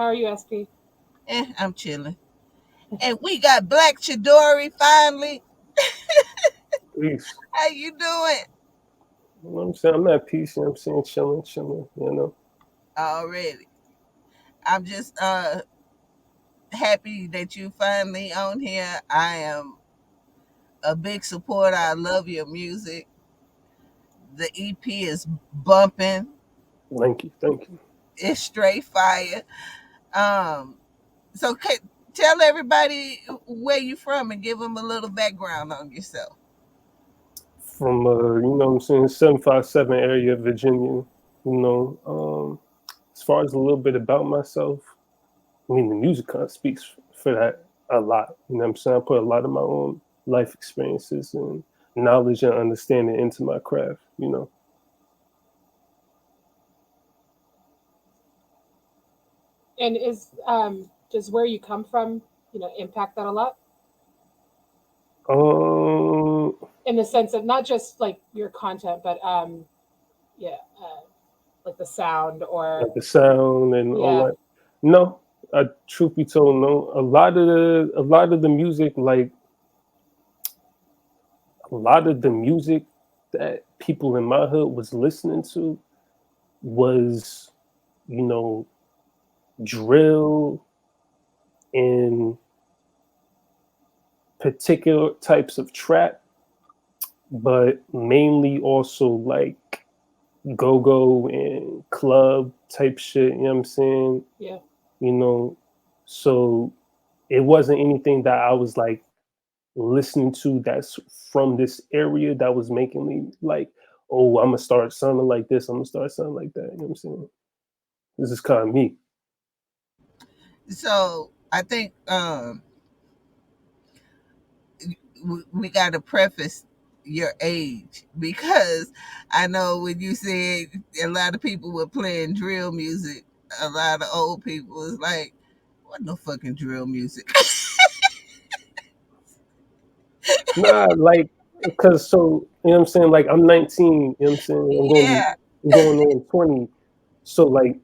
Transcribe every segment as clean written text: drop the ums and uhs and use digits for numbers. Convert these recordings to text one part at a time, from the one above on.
are you, SP? I'm chilling. And we got BlaQ Chidori finally. Peace. How you doing? You know what I'm saying? I'm at peace, you know what I'm saying? Chilling, chilling, you know. Already. I'm just happy that you finally on here. I am a big supporter. I love your music. The EP is bumping. Thank you, thank you. It's straight fire. Um, so tell everybody where you from and give them a little background on yourself. From you know what I'm saying, 757 area, Virginia. You know, as far as a little bit about myself, I mean the music kind of speaks for that a lot. You know what I'm saying? I put a lot of my own life experiences and knowledge and understanding into my craft, you know. And is does where you come from, impact that a lot? Um In the sense of not just like your content, but yeah, like the sound or like the sound and all yeah, that. No, truth be told, no. A lot of the music, like a lot of the music that people in my hood was listening to was, you know, drill and particular types of trap, but mainly also like go go and club type shit. You know what I'm saying? yeah. You know, so it wasn't anything that I was like listening to that's from this area that was making me like, oh, I'm gonna start sounding like this. I'm gonna start sounding like that. You know what I'm saying? This is kind of me. So I think we got to preface your age because I know when you said a lot of people were playing drill music, a lot of old people was like, "What no fucking drill music?" Nah, like, cause so you know what I'm saying. Like I'm 19. You know what I'm saying. Yeah, I'm going on 20. So like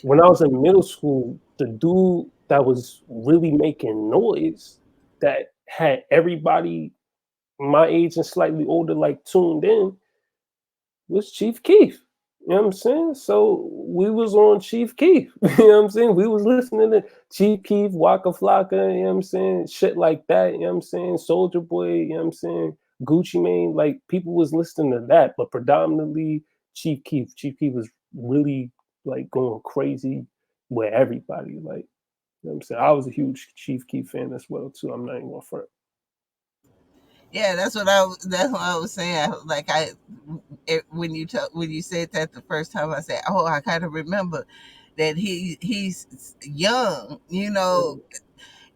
when I was in middle school, the dude that was really making noise that had everybody my age and slightly older like tuned in was Chief Keef. You know what I'm saying? So we was on Chief Keef. You know what I'm saying? We was listening to Chief Keef, Waka Flocka, you know what I'm saying? Shit like that, you know what I'm saying? Soldier Boy, you know what I'm saying? Gucci Mane, like people was listening to that, but predominantly Chief Keef. Chief Keef was really like going crazy with everybody. Like, you know what I'm saying? I was a huge Chief Keef fan as well too. I'm not even gonna front. yeah, that's what I was saying. Like when when you said that the first time, I said, "Oh, I kind of remember that he's young,"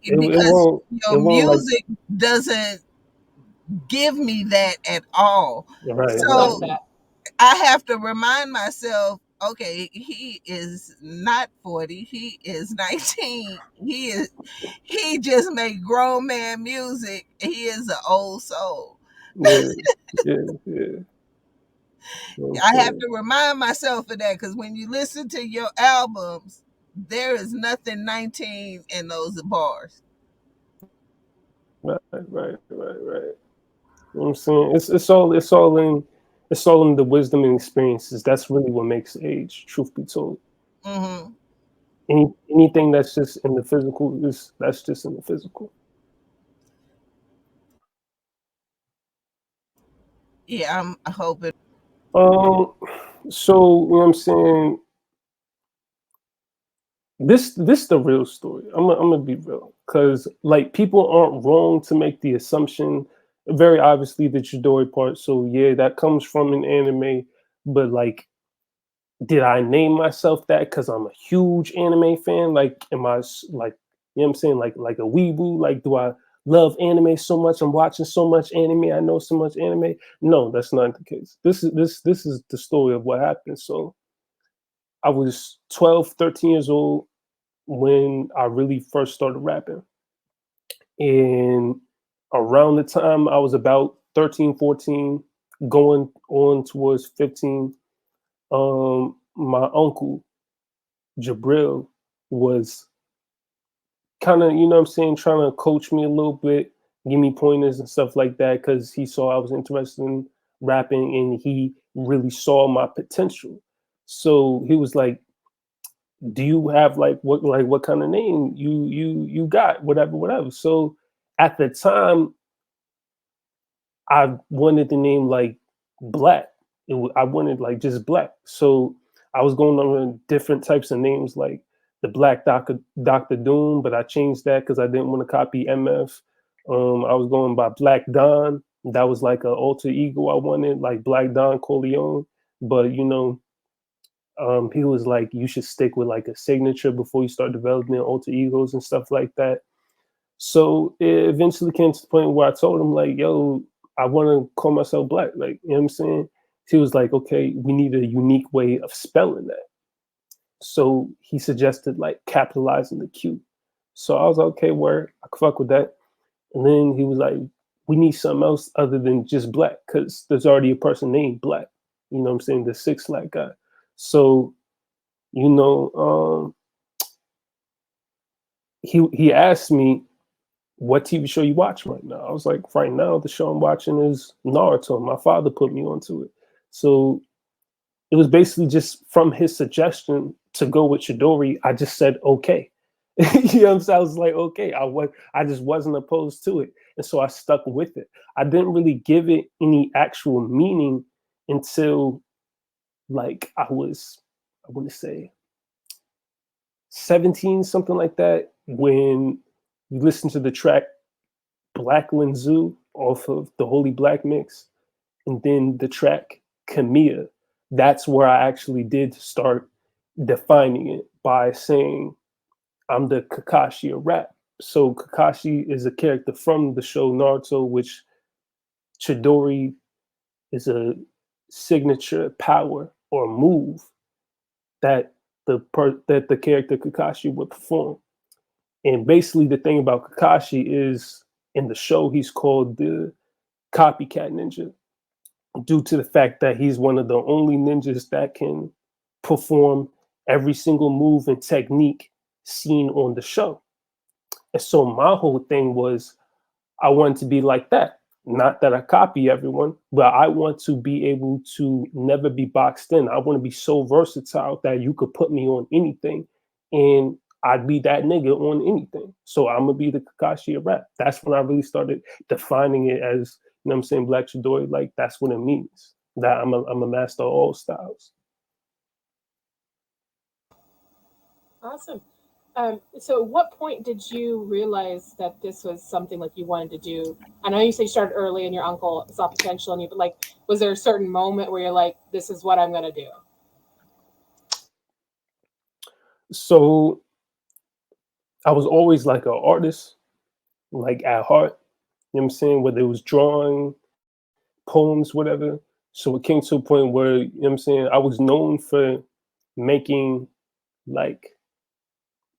It because won't it your won't like music doesn't give me that at all. right, It's right. not So that. I have to remind myself, okay, he is not 40, he is 19. He just make grown man music. He is an old soul. Yeah, yeah, yeah. You know what I'm I have saying? to remind myself of that because when you listen to your albums, there is nothing 19 in those bars. Right. You know what I'm saying? It's all in the wisdom and experiences. That's really what makes age, truth be told. Hmm. Anything that's just in the physical is that's just in the physical. Yeah, I'm hoping. Um so you know what I'm saying? This the real story. I'm gonna be real. Cause like people aren't wrong to make the assumption, very obviously the Chidori part. So yeah, that comes from an anime, but like did I name myself that because I'm a huge anime fan? Like, am I like, you know what I'm saying? Like a weeboo? Like, do I love anime so much? I'm watching so much anime. I know so much anime. No, that's not the case. This is the story of what happened. So I was 12, 13 years old when I really first started rapping. And around the time I was about 13, 14, going on towards 15, my uncle Jabril, was kind of, you know what I'm saying, trying to coach me a little bit, give me pointers and stuff like that, because he saw I was interested in rapping and he really saw my potential. So he was like, do you have what kind of name you got, whatever. So at the time I wanted the name like BlaQ. I wanted like just BlaQ. So I was going on different types of names like the Black Doctor Doom, but I changed that because I didn't want to copy MF. I was going by Black Don. That was like an alter ego I wanted, like Black Don Corleone. But he was like, you should stick with like a signature before you start developing alter egos and stuff like that. So it eventually came to the point where I told him like, yo, I want to call myself BlaQ. Like, you know what I'm saying? He was like, okay, we need a unique way of spelling that. So he suggested like capitalizing the Q. So I was like, okay, word, I could fuck with that. And then he was like, we need something else other than just BlaQ, because there's already a person named BlaQ. You know what I'm saying? The 6 LAC guy. So, he asked me, what TV show you watch right now? I was like, right now, the show I'm watching is Naruto. My father put me onto it. So it was basically just from his suggestion to go with Chidori, I just said, okay. You know what I'm saying? I was like, okay, I just wasn't opposed to it. And so I stuck with it. I didn't really give it any actual meaning until like I want to say 17, something like that, when you listen to the track Black Linzu off of the Holy Black mix, and then the track Kamiya. That's where I actually did start defining it by saying I'm the Kakashi of rap. So Kakashi is a character from the show Naruto, which Chidori is a signature power or move that the character Kakashi would perform. And basically the thing about Kakashi is in the show he's called the copycat ninja, due to the fact that he's one of the only ninjas that can perform every single move and technique seen on the show. And so my whole thing was I wanted to be like that. Not that I copy everyone, but I want to be able to never be boxed in. I want to be so versatile that you could put me on anything and I'd be that nigga on anything. So I'm gonna be the Kakashi of rap. That's when I really started defining it as, you know what I'm saying, BlaQ Chidori, like that's what it means. That I'm a master of all styles. Awesome. So, at what point did you realize that this was something like you wanted to do? I know you say you started early, and your uncle saw potential in you, but like, was there a certain moment where you're like, "This is what I'm gonna do"? So I was always like an artist, like at heart. You know what I'm saying? Whether it was drawing, poems, whatever. So it came to a point where, you know what I'm saying, I was known for making like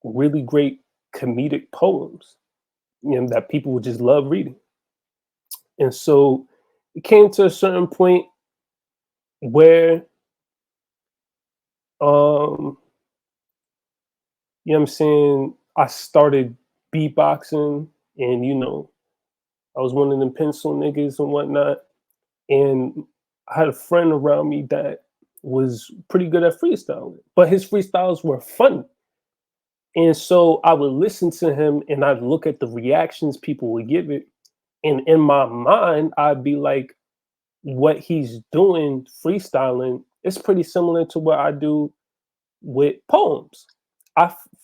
really great comedic poems, that people would just love reading. And so it came to a certain point where you know what I'm saying, I started beatboxing, and I was one of them pencil niggas and whatnot. And I had a friend around me that was pretty good at freestyling, but his freestyles were funny. And so I would listen to him and I'd look at the reactions people would give it. And in my mind, I'd be like, what he's doing freestyling is pretty similar to what I do with poems.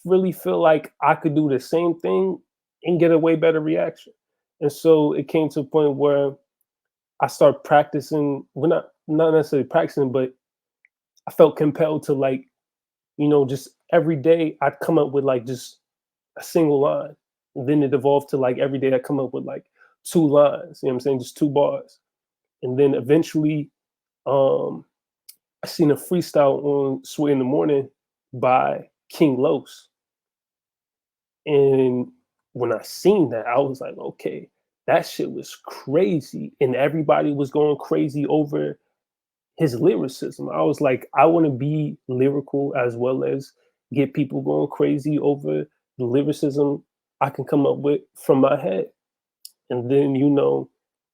Really feel like I could do the same thing and get a way better reaction. And so it came to a point where I started practicing, well, not necessarily practicing, but I felt compelled to like, just every day I'd come up with like just a single line. And then it evolved to like every day I come up with like 2 lines, you know what I'm saying? Just 2 bars. And then eventually I seen a freestyle on Sway in the Morning by King Los. And when I seen that, I was like, okay, that shit was crazy. And everybody was going crazy over his lyricism. I was like, I want to be lyrical as well as get people going crazy over the lyricism I can come up with from my head. And then,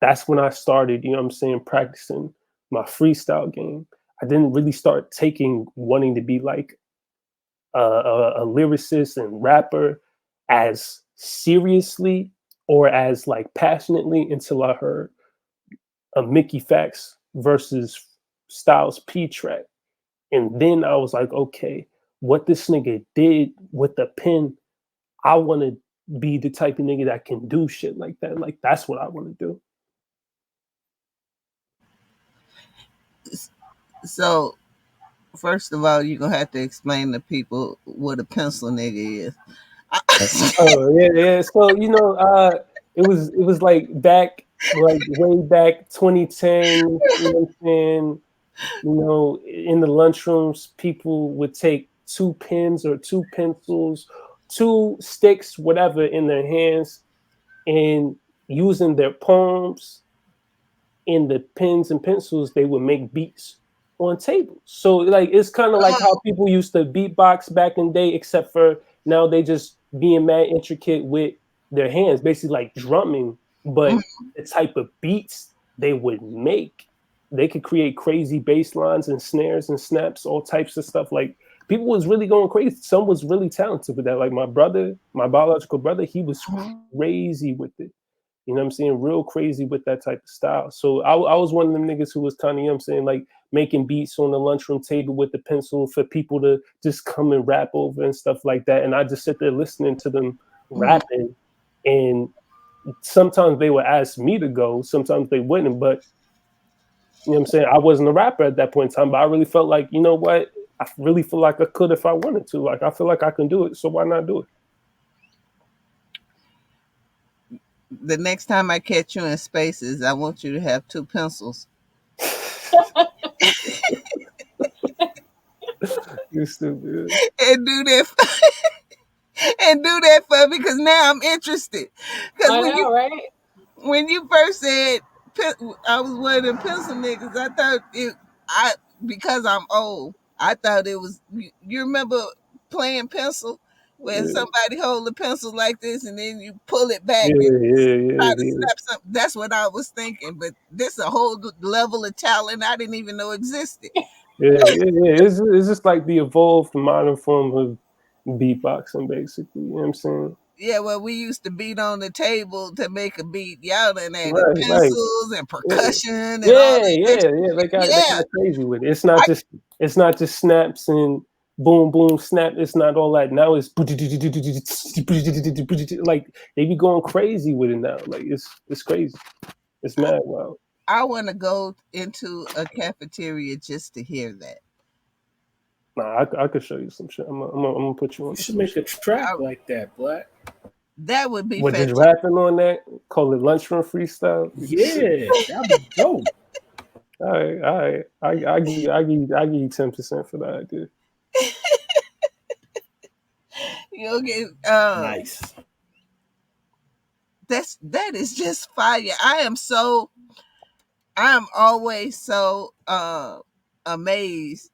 that's when I started, I'm saying, practicing my freestyle game. I didn't really start taking wanting to be like a lyricist and rapper as seriously or as like passionately until I heard a Mickey Fax versus Styles P track. And then I was like, okay, what this nigga did with the pen, I want to be the type of nigga that can do shit like that. Like, that's what I want to do. So, first of all, you're gonna have to explain to people what a pencil nigga is. Oh yeah, yeah. So it was like back, like way back 2010. You know what I'm saying? In the lunchrooms, people would take two pens or two pencils, two sticks, whatever, in their hands, and using their palms and the pens and pencils, they would make beats on tables. So like it's kind of like how people used to beatbox back in the day, except for now they just being mad intricate with their hands, basically like drumming, but the type of beats they would make, they could create crazy bass lines and snares and snaps, all types of stuff. Like people was really going crazy. Some was really talented with that. Like my brother, my biological brother, he was crazy with it. You know what I'm saying? Real crazy with that type of style. So I was one of them niggas who was kind of, you know what I'm saying, like making beats on the lunchroom table with the pencil for people to just come and rap over and stuff like that. And I just sit there listening to them rapping. And sometimes they would ask me to go, sometimes they wouldn't. But, you know what I'm saying? I wasn't a rapper at that point in time, but I really felt like, you know what? I really feel like I could if I wanted to. Like, I feel like I can do it. So why not do it? The next time I catch you in spaces, I want you to have two pencils. You stupid. And do that for me, because now I'm interested. Because I know, right? when you first said I was one of the pencil niggas, I thought because I'm old, I thought it was, you remember playing pencil when somebody hold a pencil like this and then you pull it back and try to snap something. That's what I was thinking. But this a whole level of talent I didn't even know existed. Yeah. It's just like the evolved modern form of beatboxing, basically. You know what I'm saying? Yeah, well, we used to beat on the table to make a beat. Y'all done added Right. pencils and percussion and all Yeah. that. They got Yeah. crazy with it. It's not just snaps and boom boom snap. It's not all that. Now it's like they be going crazy with it now. Like it's crazy. It's mad wild. I want to go into a cafeteria just to hear that. Nah, I could show you some shit. I'm gonna put you on. You should make a track like that, BlaQ. That would be With just fantastic. rapping on that, call it lunchroom freestyle. Yeah, that'd be dope. All right. I give you 10% for that idea. You'll get Nice. that is just fire. I'm always so amazed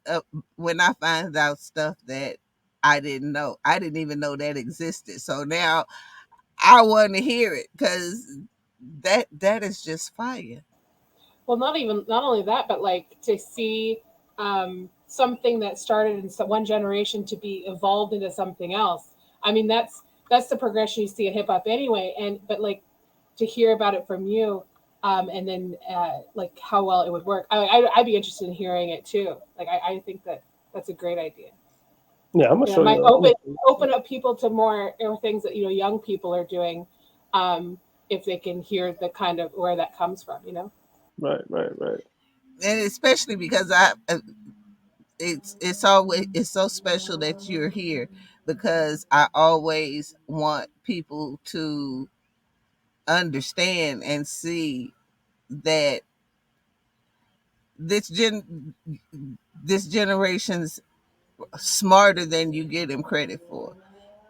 when I find out stuff that I didn't know. I didn't even know that existed. So now I want to hear it, because that is just fire. Well, not only that, but like to see something that started in one generation to be evolved into something else. I mean, that's the progression you see in hip hop anyway. But like to hear about it from you, and then like how well it would work. I'd be interested in hearing it too. Like I think that's a great idea. Yeah, I'm gonna It show might you. open up people to more things that young people are doing, if they can hear the kind of where that comes from. Right. And especially because it's so special that you're here, because I always want people to understand and see that this generation's smarter than you give them credit for,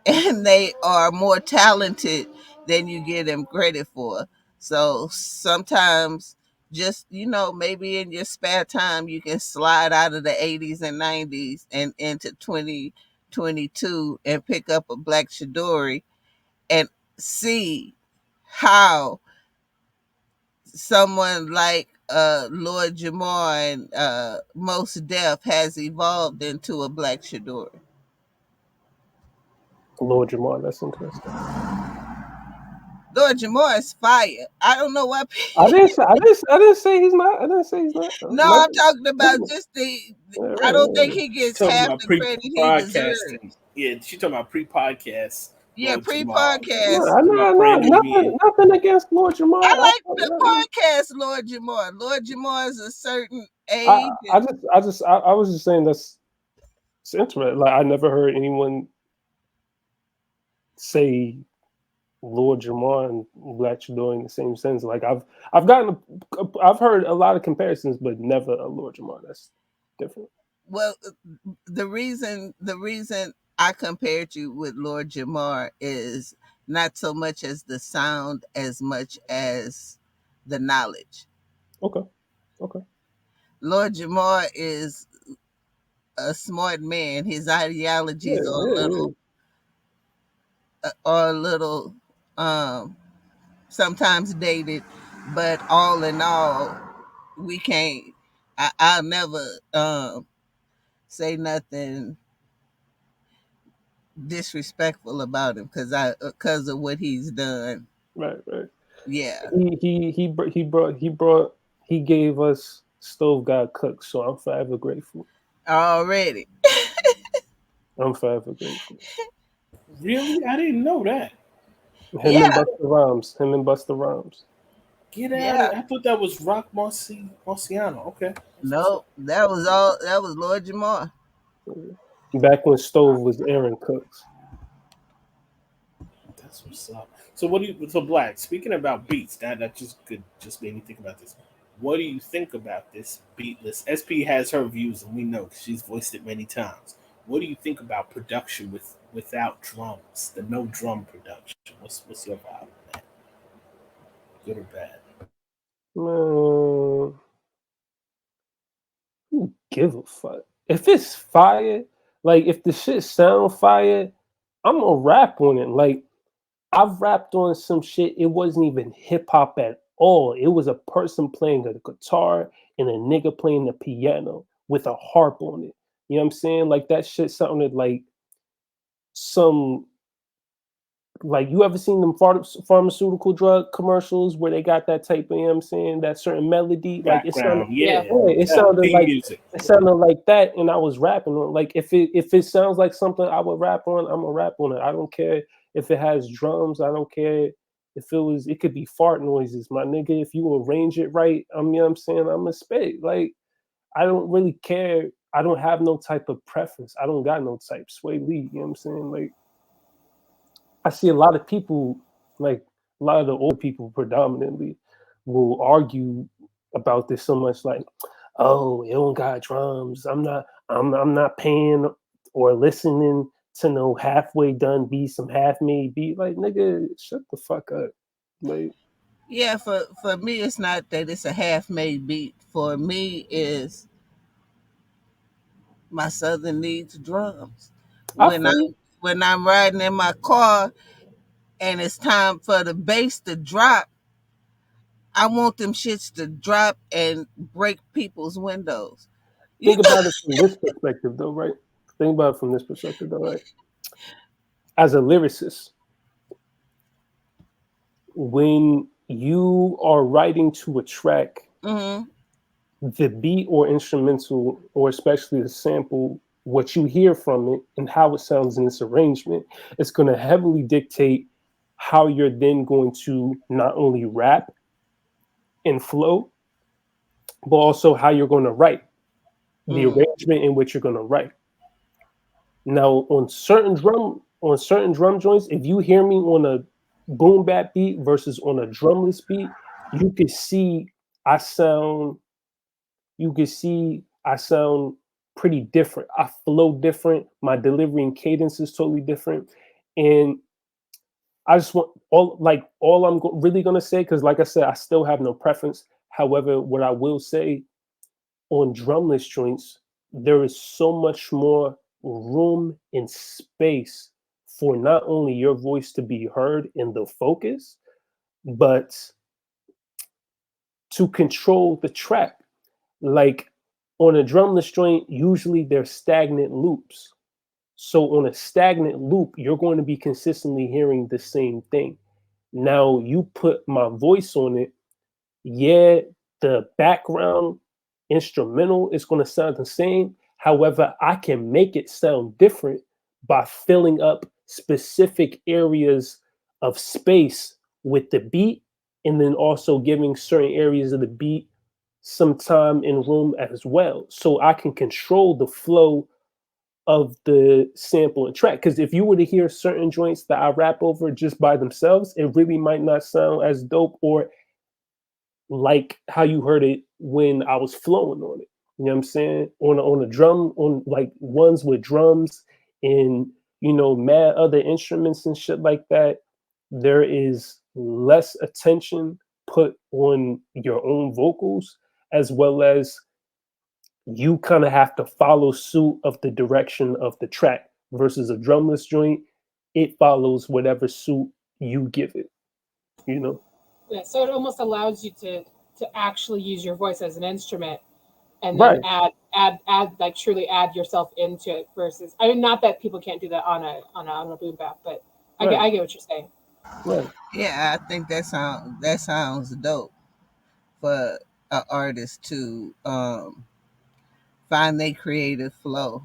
and they are more talented than you give them credit for. So sometimes, just maybe in your spare time, you can slide out of the 80s and 90s and into 22 and pick up a BlaQ Chidori and see how someone like Lord Jamar and Mos Def has evolved into a BlaQ Chidori. Lord Jamar, that's interesting. Lord Jamar is fire. I don't know why. I didn't say he's not. I didn't say he's not. No, I'm talking about just Yeah, I don't think right. he She's gets talking half about the credit he deserves. pre-podcasting. Yeah, she's talking about pre-podcast. Yeah, Lord Jamal. pre-podcast. Nothing against Lord Jamar. I like the podcast, Lord Jamar. Lord Jamar is a certain age. I was just saying it's interesting. Like I never heard anyone say Lord Jamar and BlaQ Chidori in the same sense. Like I've heard a lot of comparisons, but never a Lord Jamar. That's different. Well, the reason I compared you with Lord Jamar is not so much as the sound as much as the knowledge. Okay. Lord Jamar is a smart man. His ideologies are a little sometimes dated, but all in all, we can't. I'll never say nothing disrespectful about him because of what he's done. Right. Yeah. He gave us Stove God Cook, so I'm forever grateful. Already. I'm forever grateful. Really? I didn't know that. Yeah. Him and Busta Rhymes. Get out of it. I thought that was Rock Marciano. Okay. No, that was Lord Jamar. Back when Stove was Aaron Cooks. That's what's up. So BlaQ, speaking about beats, that just made me think about this. What do you think about this beat list? SP has her views, and we know because she's voiced it many times. What do you think about production without drums, the no drum production? What's your vibe on that? Good or bad? Man, who give a fuck? If it's fire, like if the shit sound fire, I'm gonna rap on it. Like I've rapped on some shit. It wasn't even hip hop at all. It was a person playing a guitar and a nigga playing the piano with a harp on it. You know what I'm saying? Like that shit sounded like some. Like you ever seen them pharmaceutical drug commercials where they got that type of, you know what I'm saying, that certain melody? Like it sounded, it sounded like that, and I was rapping on. Like if it sounds like something I would rap on, I'm gonna rap on it. I don't care if it has drums. I don't care if it could be fart noises, my nigga. If you arrange it right, you know what I'm saying, I'm a spit. Like I don't really care. I don't have no type of preference. I don't got no type. Sway Lee, you know what I'm saying? Like I see a lot of people, like a lot of the old people predominantly, will argue about this so much. Like, oh, it don't got drums. I'm not paying or listening to no halfway done beat, some half made beat. Like, nigga, shut the fuck up. Like, yeah, for me, it's not that it's a half made beat. For me, is my Southern needs drums. When I'm riding in my car and it's time for the bass to drop, I want them shits to drop and break people's windows. Think about it from this perspective, though, right? Think about it from this perspective, though, right? As a lyricist, when you are writing to a track, the beat or instrumental, or especially the sample, what you hear from it and how it sounds in its arrangement, it's going to heavily dictate how you're then going to not only rap and flow, but also how you're going to write, the arrangement in which you're going to write. Now, on certain drum joints, if you hear me on a boom bap beat versus on a drumless beat, you can see I sound pretty different. I flow different. My delivery and cadence is totally different. And I just want all I'm really going to say, because like I said, I still have no preference. However, what I will say on drumless joints, there is so much more room and space for not only your voice to be heard in the focus, but to control the track. Like on a drumless joint, usually there's stagnant loops. So on a stagnant loop, you're going to be consistently hearing the same thing. Now you put my voice on it, yeah, the background instrumental is going to sound the same. However, I can make it sound different by filling up specific areas of space with the beat, and then also giving certain areas of the beat some time and room as well. So I can control the flow of the sample and track. Because if you were to hear certain joints that I rap over just by themselves, it really might not sound as dope or like how you heard it when I was flowing on it. You know what I'm saying? On a drum, on like ones with drums and mad other instruments and shit like that, there is less attention put on your own vocals, as well as you kind of have to follow suit of the direction of the track versus a drumless joint. It follows whatever suit you give it, you know? Yeah, so it almost allows you to actually use your voice as an instrument and then Right, add like truly add yourself into it versus I mean not that people can't do that on a boom bap, but right, I get what you're saying. right. Yeah, I think that sounds dope for an artist to find their creative flow.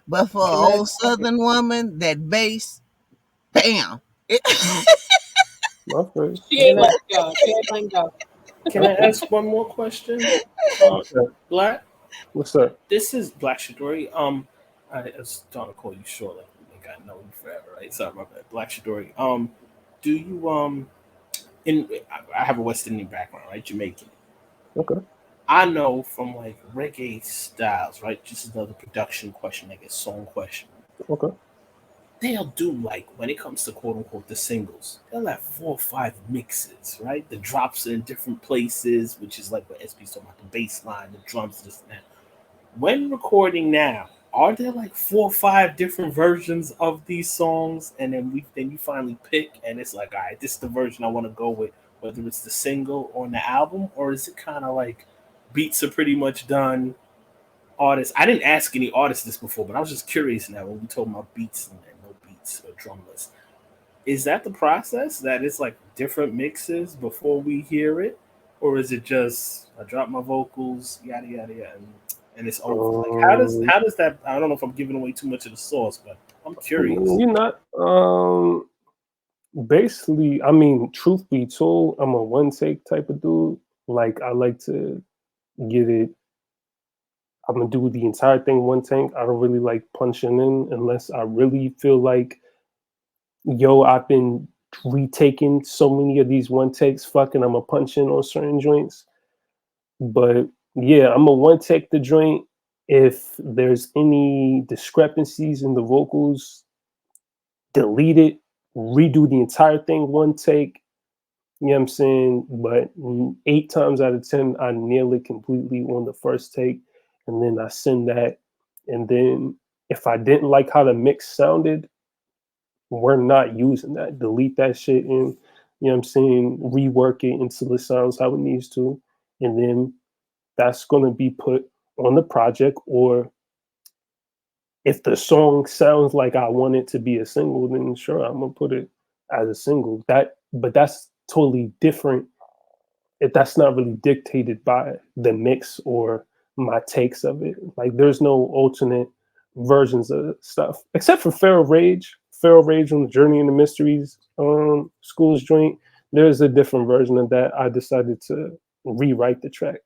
But for an Can I old Southern woman, that bass, bam. It, My first. She can ain't I letting go. She ain't letting go. can I ask one more question? Okay. Black. What's up? This is BlaQ Chidori. I was starting to call you short, like we think I know you forever, right? Sorry about that. BlaQ Chidori. Do you in I have a West Indian background, right? Jamaican. Okay. I know from like reggae styles, right? Just another production question, like a song question. Okay. They'll do like when it comes to quote unquote the singles, they'll have 4 or 5 mixes, right? The drops are in different places, which is like what SP's talking about, the bass line, the drums, this and that. When recording now, are there like 4 or 5 different versions of these songs, and then you finally pick, and it's like, all right, this is the version I want to go with, whether it's the single or on the album, or is it kind of like beats are pretty much done? Artists, I didn't ask any artists this before, but I was just curious now when we told about beats and no beats or drumless. Is that the process? That it's like different mixes before we hear it, or is it just I drop my vocals, yada yada yada, and it's over? Like Um, how does that? I don't know if I'm giving away too much of the sauce, but I'm curious. you're not. Basically, I mean, truth be told, I'm a one take type of dude. Like, I like to get it. I'm gonna do the entire thing one take. I don't really like punching in unless I really feel like, yo, I've been retaking so many of these one takes. Fucking, I'm a punch in on certain joints. But yeah, I'm a one take the joint. If there's any discrepancies in the vocals, delete it, redo the entire thing one take. You know what I'm saying? But 8 times out of 10, I nail it completely on the first take. And then I send that. And then if I didn't like how the mix sounded, we're not using that. Delete that shit and, you know what I'm saying, rework it until it sounds how it needs to. And then that's going to be put on the project. Or if the song sounds like I want it to be a single, then sure, I'm gonna put it as a single. But that's totally different. If that's not really dictated by the mix or my takes of it. Like there's no alternate versions of stuff except for Feral Rage. Feral Rage on the Journey and the Mysteries Schools joint. There's a different version of that. I decided to rewrite the track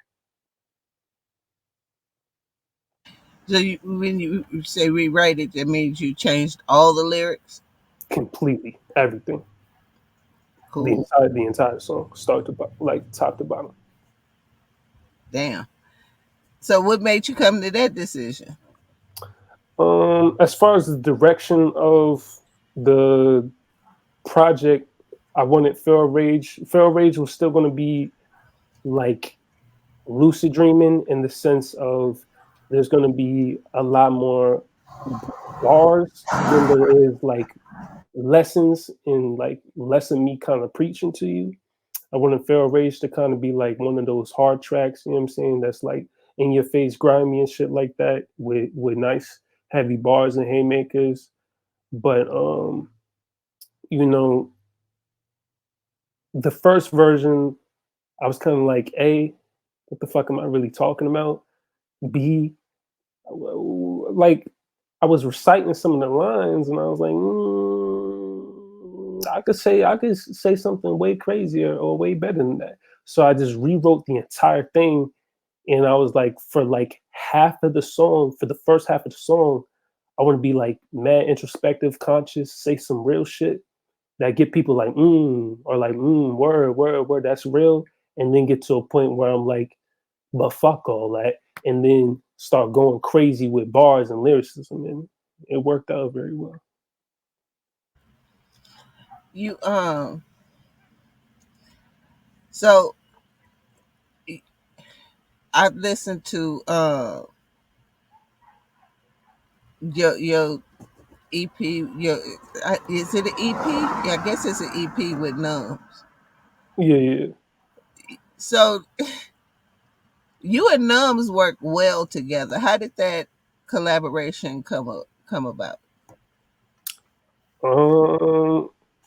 so when you say rewrite it, that means you changed all the lyrics. completely, everything, Cool. the entire song, start to like top to bottom. Damn. So what made you come to that decision? As far as the direction of the project, I wanted Feral Rage. Feral Rage was still going to be like lucid dreaming in the sense of there's going to be a lot more bars than there is like lessons and like lesson me kind of preaching to you. I wanted Feral Rage to kind of be like one of those hard tracks, you know what I'm saying? That's like in your face, grimy and shit like that, with nice heavy bars and haymakers. But you know, the first version, I was kind of like, A, what the fuck am I really talking about? B, like I was reciting some of the lines, and I was like, I could say something way crazier or way better than that. So I just rewrote the entire thing, and I was like, for like half of the song, for the first half of the song, I want to be like mad introspective, conscious, say some real shit that get people like or like word, that's real, and then get to a point where I'm like, but fuck all that, and then start going crazy with bars and lyricism, and it worked out very well. You so I've listened to your EP. Is it an EP? Yeah, I guess it's an EP with Numbs. Yeah. So you and Numbs work well together. How did that collaboration come about?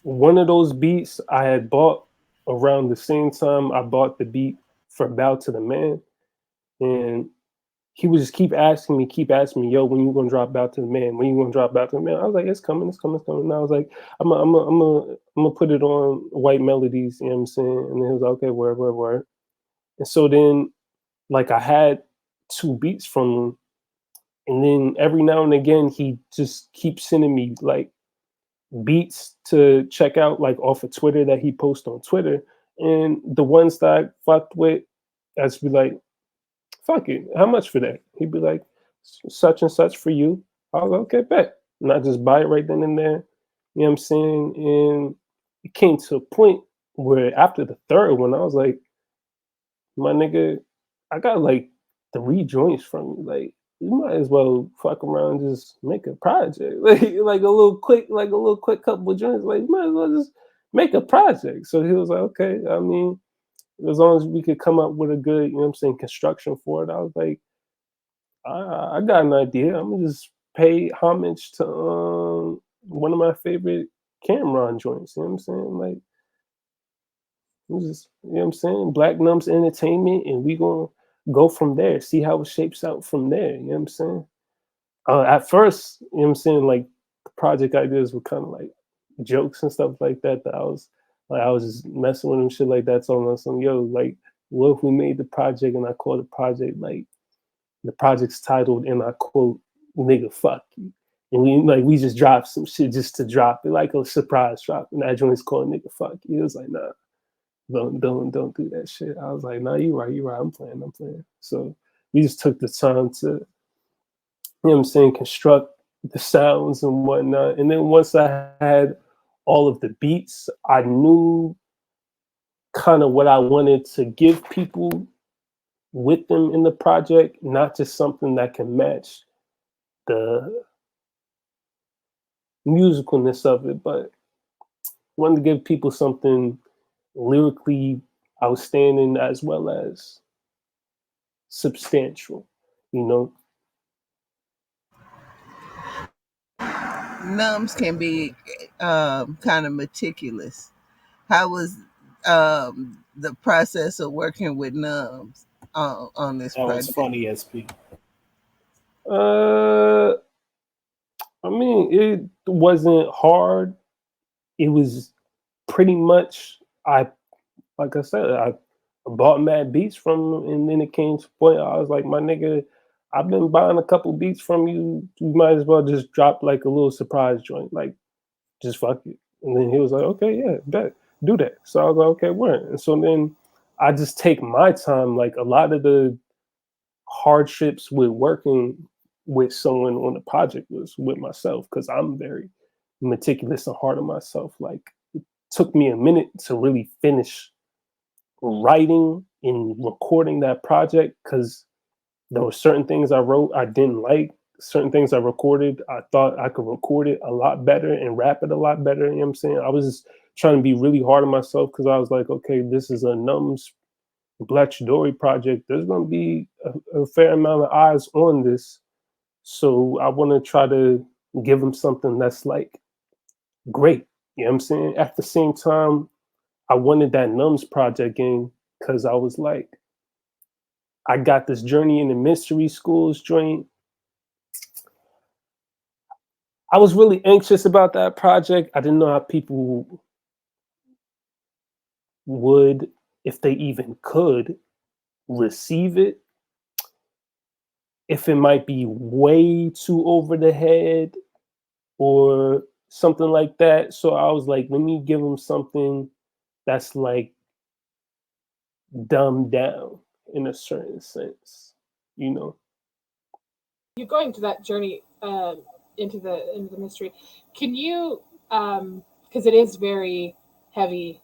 One of those beats I had bought around the same time I bought the beat for Bow to the Man, and he would just keep asking me, yo, when you gonna drop Bow to the Man? When you gonna drop Bow to the Man? I was like, it's coming, it's coming, it's coming. And I was like, I'm gonna put it on White Melodies, you know what I'm saying? And then he was like, okay, word. And so then, like, I had 2 beats from him, and then every now and again, he just keeps sending me like beats to check out, like off of Twitter that he posts on Twitter. And the ones that I fucked with, I'd just be like, fuck it, how much for that? He'd be like, such and such for you. I was like, okay, bet. And I just buy it right then and there. You know what I'm saying? And it came to a point where after the third one, I was like, my nigga, I got like 3 joints from you. Like, you might as well fuck around and just make a project. Like a little quick couple of joints. Like, you might as well just make a project. So he was like, okay. I mean, as long as we could come up with a good, you know what I'm saying, construction for it, I was like, I got an idea. I'm gonna just pay homage to one of my favorite Cameron joints. You know what I'm saying? Like, just, you know what I'm saying? Black Nums Entertainment, and we gonna go from there. See how it shapes out from there. You know what I'm saying? At first, you know what I'm saying, like the project ideas were kind of like jokes and stuff like that. That I was just messing with them shit like that. So I'm like, yo, like, what if we made the project and I called the project like the project's titled, and I quote, "nigga, fuck you." And we just dropped some shit just to drop it, like a surprise drop. And that joint's called "nigga, fuck you." It was like, nah, don't do that shit. I was like, nah, you right. I'm playing. So we just took the time to, you know what I'm saying, construct the sounds and whatnot. And then once I had all of the beats, I knew kind of what I wanted to give people with them in the project, not just something that can match the musicalness of it, but wanted to give people something lyrically outstanding as well as substantial, you know. Numbs can be kind of meticulous. How was the process of working with Numbs on this That was project? funny, SP. Uh, I mean, it wasn't hard. It was pretty much, I like I said, I bought mad beats from him, and then it came to a point I was like, my nigga, I've been buying a couple beats from you. You might as well just drop like a little surprise joint, like just fuck it. And then he was like, okay, yeah, bet, do that. So I was like, okay, word. And so then I just take my time. Like a lot of the hardships with working with someone on the project was with myself, because I'm very meticulous and hard on myself. Like it took me a minute to really finish writing and recording that project, because There were certain things I wrote I didn't like. Certain things I recorded, I thought I could record it a lot better and rap it a lot better. You know what I'm saying? I was just trying to be really hard on myself because I was like, okay, this is a Numbs BlaQ Chidori project. There's going to be a fair amount of eyes on this. So I want to try to give them something that's like great. You know what I'm saying? At the same time, I wanted that Numbs project game because I was like, I got this Journey into Mystery Schools joint. I was really anxious about that project. I didn't know how people would, if they even could, receive it. If it might be way too over the head or something like that. So I was like, let me give them something that's like dumbed down in a certain sense, you know. You're going to that journey into the mystery. Can you, because it is very heavy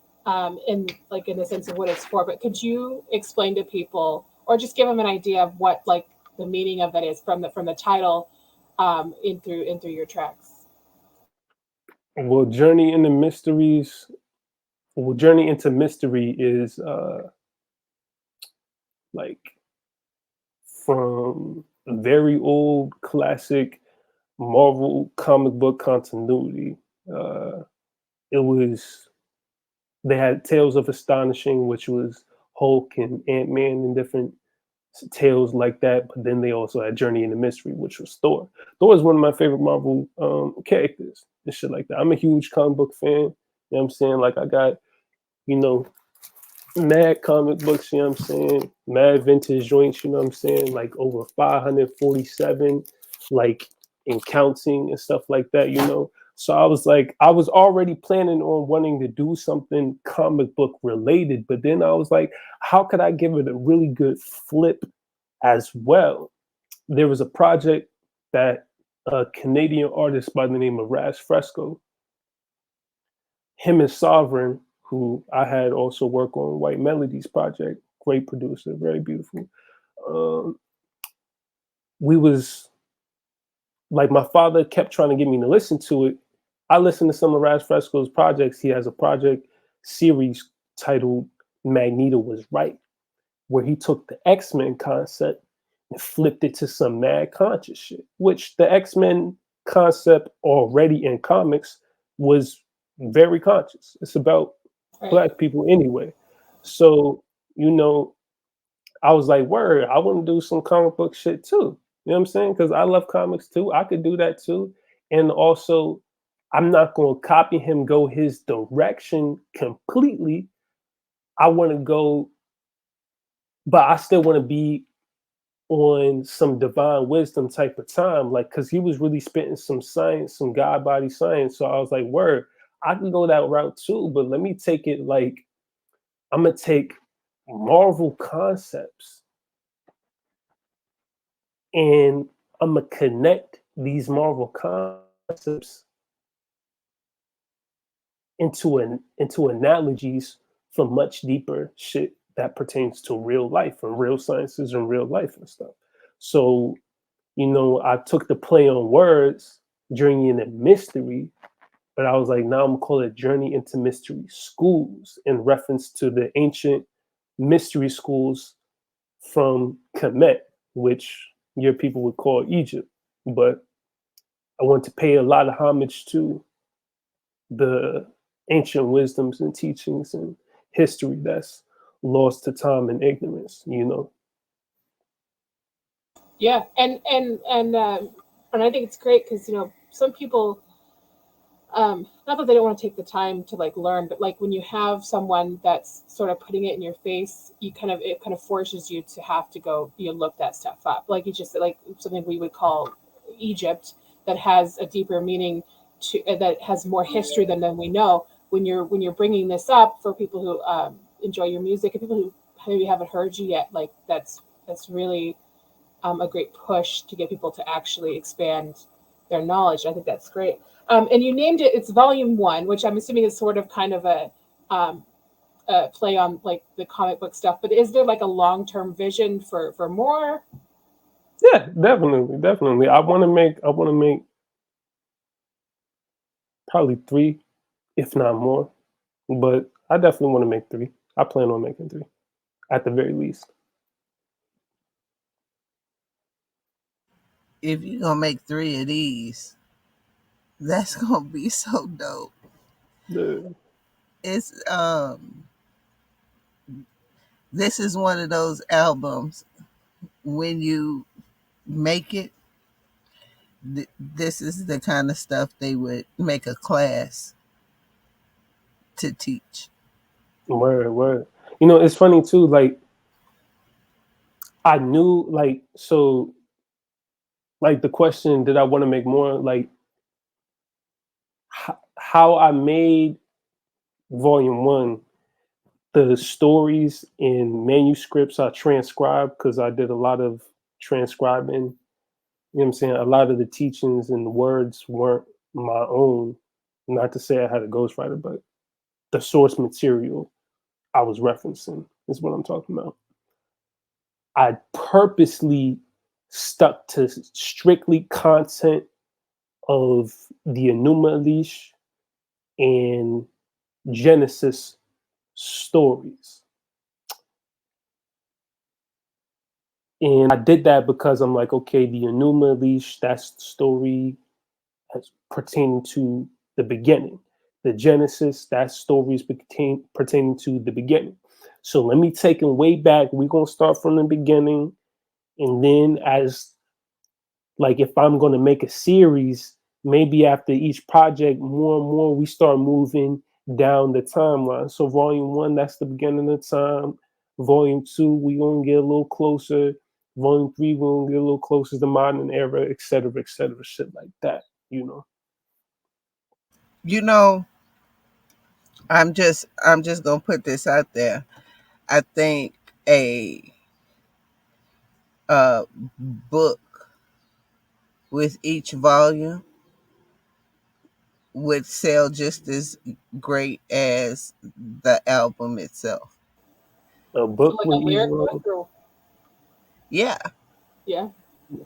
in like in the sense of what it's for, but could you explain to people or just give them an idea of what like the meaning of that is from the title in through your tracks? Well, Journey into Mystery is like from very old classic Marvel comic book continuity. Uh, it was They had Tales of Astonishing, which was Hulk and Ant-Man and different tales like that. But then they also had Journey into Mystery, which was Thor. Thor is one of my favorite Marvel characters and shit like that. I'm a huge comic book fan. You know what I'm saying? Like I got, you know, mad comic books, you know what I'm saying? Mad vintage joints, you know what I'm saying? Like over 547, like in counting and stuff like that, you know? So I was like, I was already planning on wanting to do something comic book related, but then I was like, how could I give it a really good flip as well? There was a project that a Canadian artist by the name of Raz Fresco, him and Sovereign, who I had also work on White Melodies project, great producer, very beautiful. Um, we was like, my father kept trying to get me to listen to it. I listened to some of Raz Fresco's projects. He has a project series titled Magneto Was Right, where he took the X-Men concept and flipped it to some mad conscious shit, which the X-Men concept already in comics was very conscious. It's about Black people anyway. So, you know, I was like, word, I want to do some comic book shit too. You know what I'm saying? Because I love comics too. I could do that too. And also, I'm not going to copy him, go his direction completely. I want to go, but I still want to be on some divine wisdom type of time. Like, because he was really spitting some science, some God body science. So I was like, word, I can go that route too, but let me take it like, I'm going to take Marvel concepts and I'm going to connect these Marvel concepts into analogies for much deeper shit that pertains to real life and real sciences and real life and stuff. So, you know, I took the play on words, Journey into Mystery, but I was like, now I'm gonna call it Journey into Mystery Schools in reference to the ancient mystery schools from Kemet, which your people would call Egypt. But I want to pay a lot of homage to the ancient wisdoms and teachings and history that's lost to time and ignorance, you know. Yeah, and I think it's great because you know some people, not that they don't want to take the time to like learn, but like when you have someone that's sort of putting it in your face, it kind of forces you to have to go look that stuff up. Like you just said, like something we would call Egypt that has a deeper meaning to that has more history than we know. When you're bringing this up for people who enjoy your music and people who maybe haven't heard you yet, like that's really a great push to get people to actually expand their knowledge. I think that's great. And you named it, it's volume 1, which I'm assuming is sort of kind of a play on like the comic book stuff. But is there like a long-term vision for more? Yeah, definitely. I want to make probably 3, if not more. But I definitely want to make 3. I plan on making 3 at the very least. If you're gonna make 3 of these, that's gonna be so dope. Yeah. It's this is one of those albums when you make it, this is the kind of stuff they would make a class to teach. Word. You know, it's funny too. Like I knew, like the question, did I want to make more? Like how I made Volume 1, the stories in manuscripts I transcribed because I did a lot of transcribing. You know what I'm saying? A lot of the teachings and the words weren't my own. Not to say I had a ghostwriter, but the source material I was referencing is what I'm talking about. I purposely stuck to strictly content of the Enuma Elish and Genesis stories. And I did that because I'm like, okay, the Enuma Elish, that's the story as pertaining to the beginning. The Genesis, that story is pertaining to the beginning. So let me take them way back. We're going to start from the beginning. And then as like if I'm going to make a series, maybe after each project, more and more we start moving down the timeline. So volume 1, that's the beginning of time. Volume 2, we're going to get a little closer. Volume 3, we're going to get a little closer to the modern era, et cetera, shit like that, you know. You know, I'm just gonna put this out there. I think a uh book with each volume would sell just as great as the album itself. A So book like a with each lyric one. book or Yeah. yeah.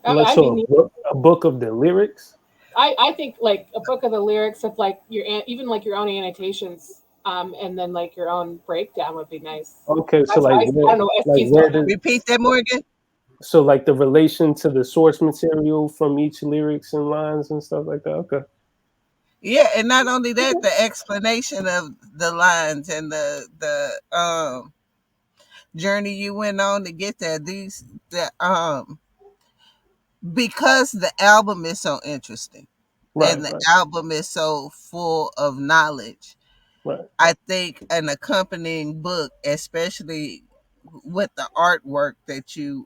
Let's I'd be show neat. a book of the lyrics. I think like a book of the lyrics with like your even like your own annotations, and then like your own breakdown would be nice. Okay, so That's like I don't know. SP's where doing that. does Repeat that, Morgan. so like the relation to the source material from each lyrics and lines and stuff like that. Okay. Yeah, and not only that, the explanation of the lines and the journey you went on to get there. These the because the album is so interesting Right, and the right, album is so full of knowledge. right. I think an accompanying book, especially with the artwork that you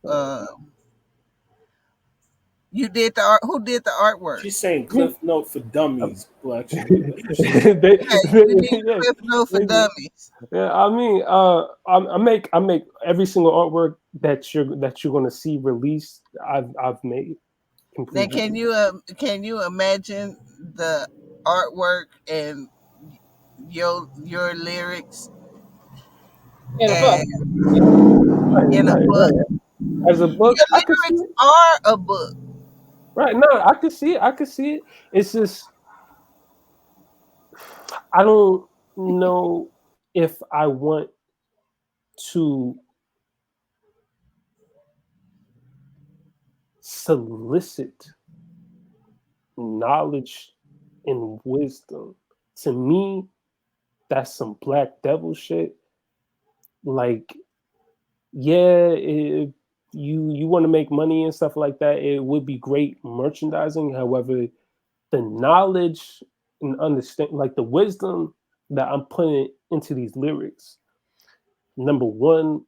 did the art. Who did the artwork? She's saying Me. Cliff Note for Dummies, BlaQ Chidori. That's what she's saying. they, Yeah, you need yeah, Cliff Note for Dummies. yeah, I mean, I make every single artwork that you're gonna see released. I've made Now, completely. can you imagine the artwork and your lyrics In a book. and in a Right. book? As a book, Your I could see lyrics it. are a book. Right, no, I could see it. I could see it. It's just I don't know if I want to solicit knowledge and wisdom. To me, that's some black devil shit. Like, yeah, you want to make money and stuff like that, it would be great merchandising. However, the knowledge and understand, like the wisdom that I'm putting into these lyrics, number one,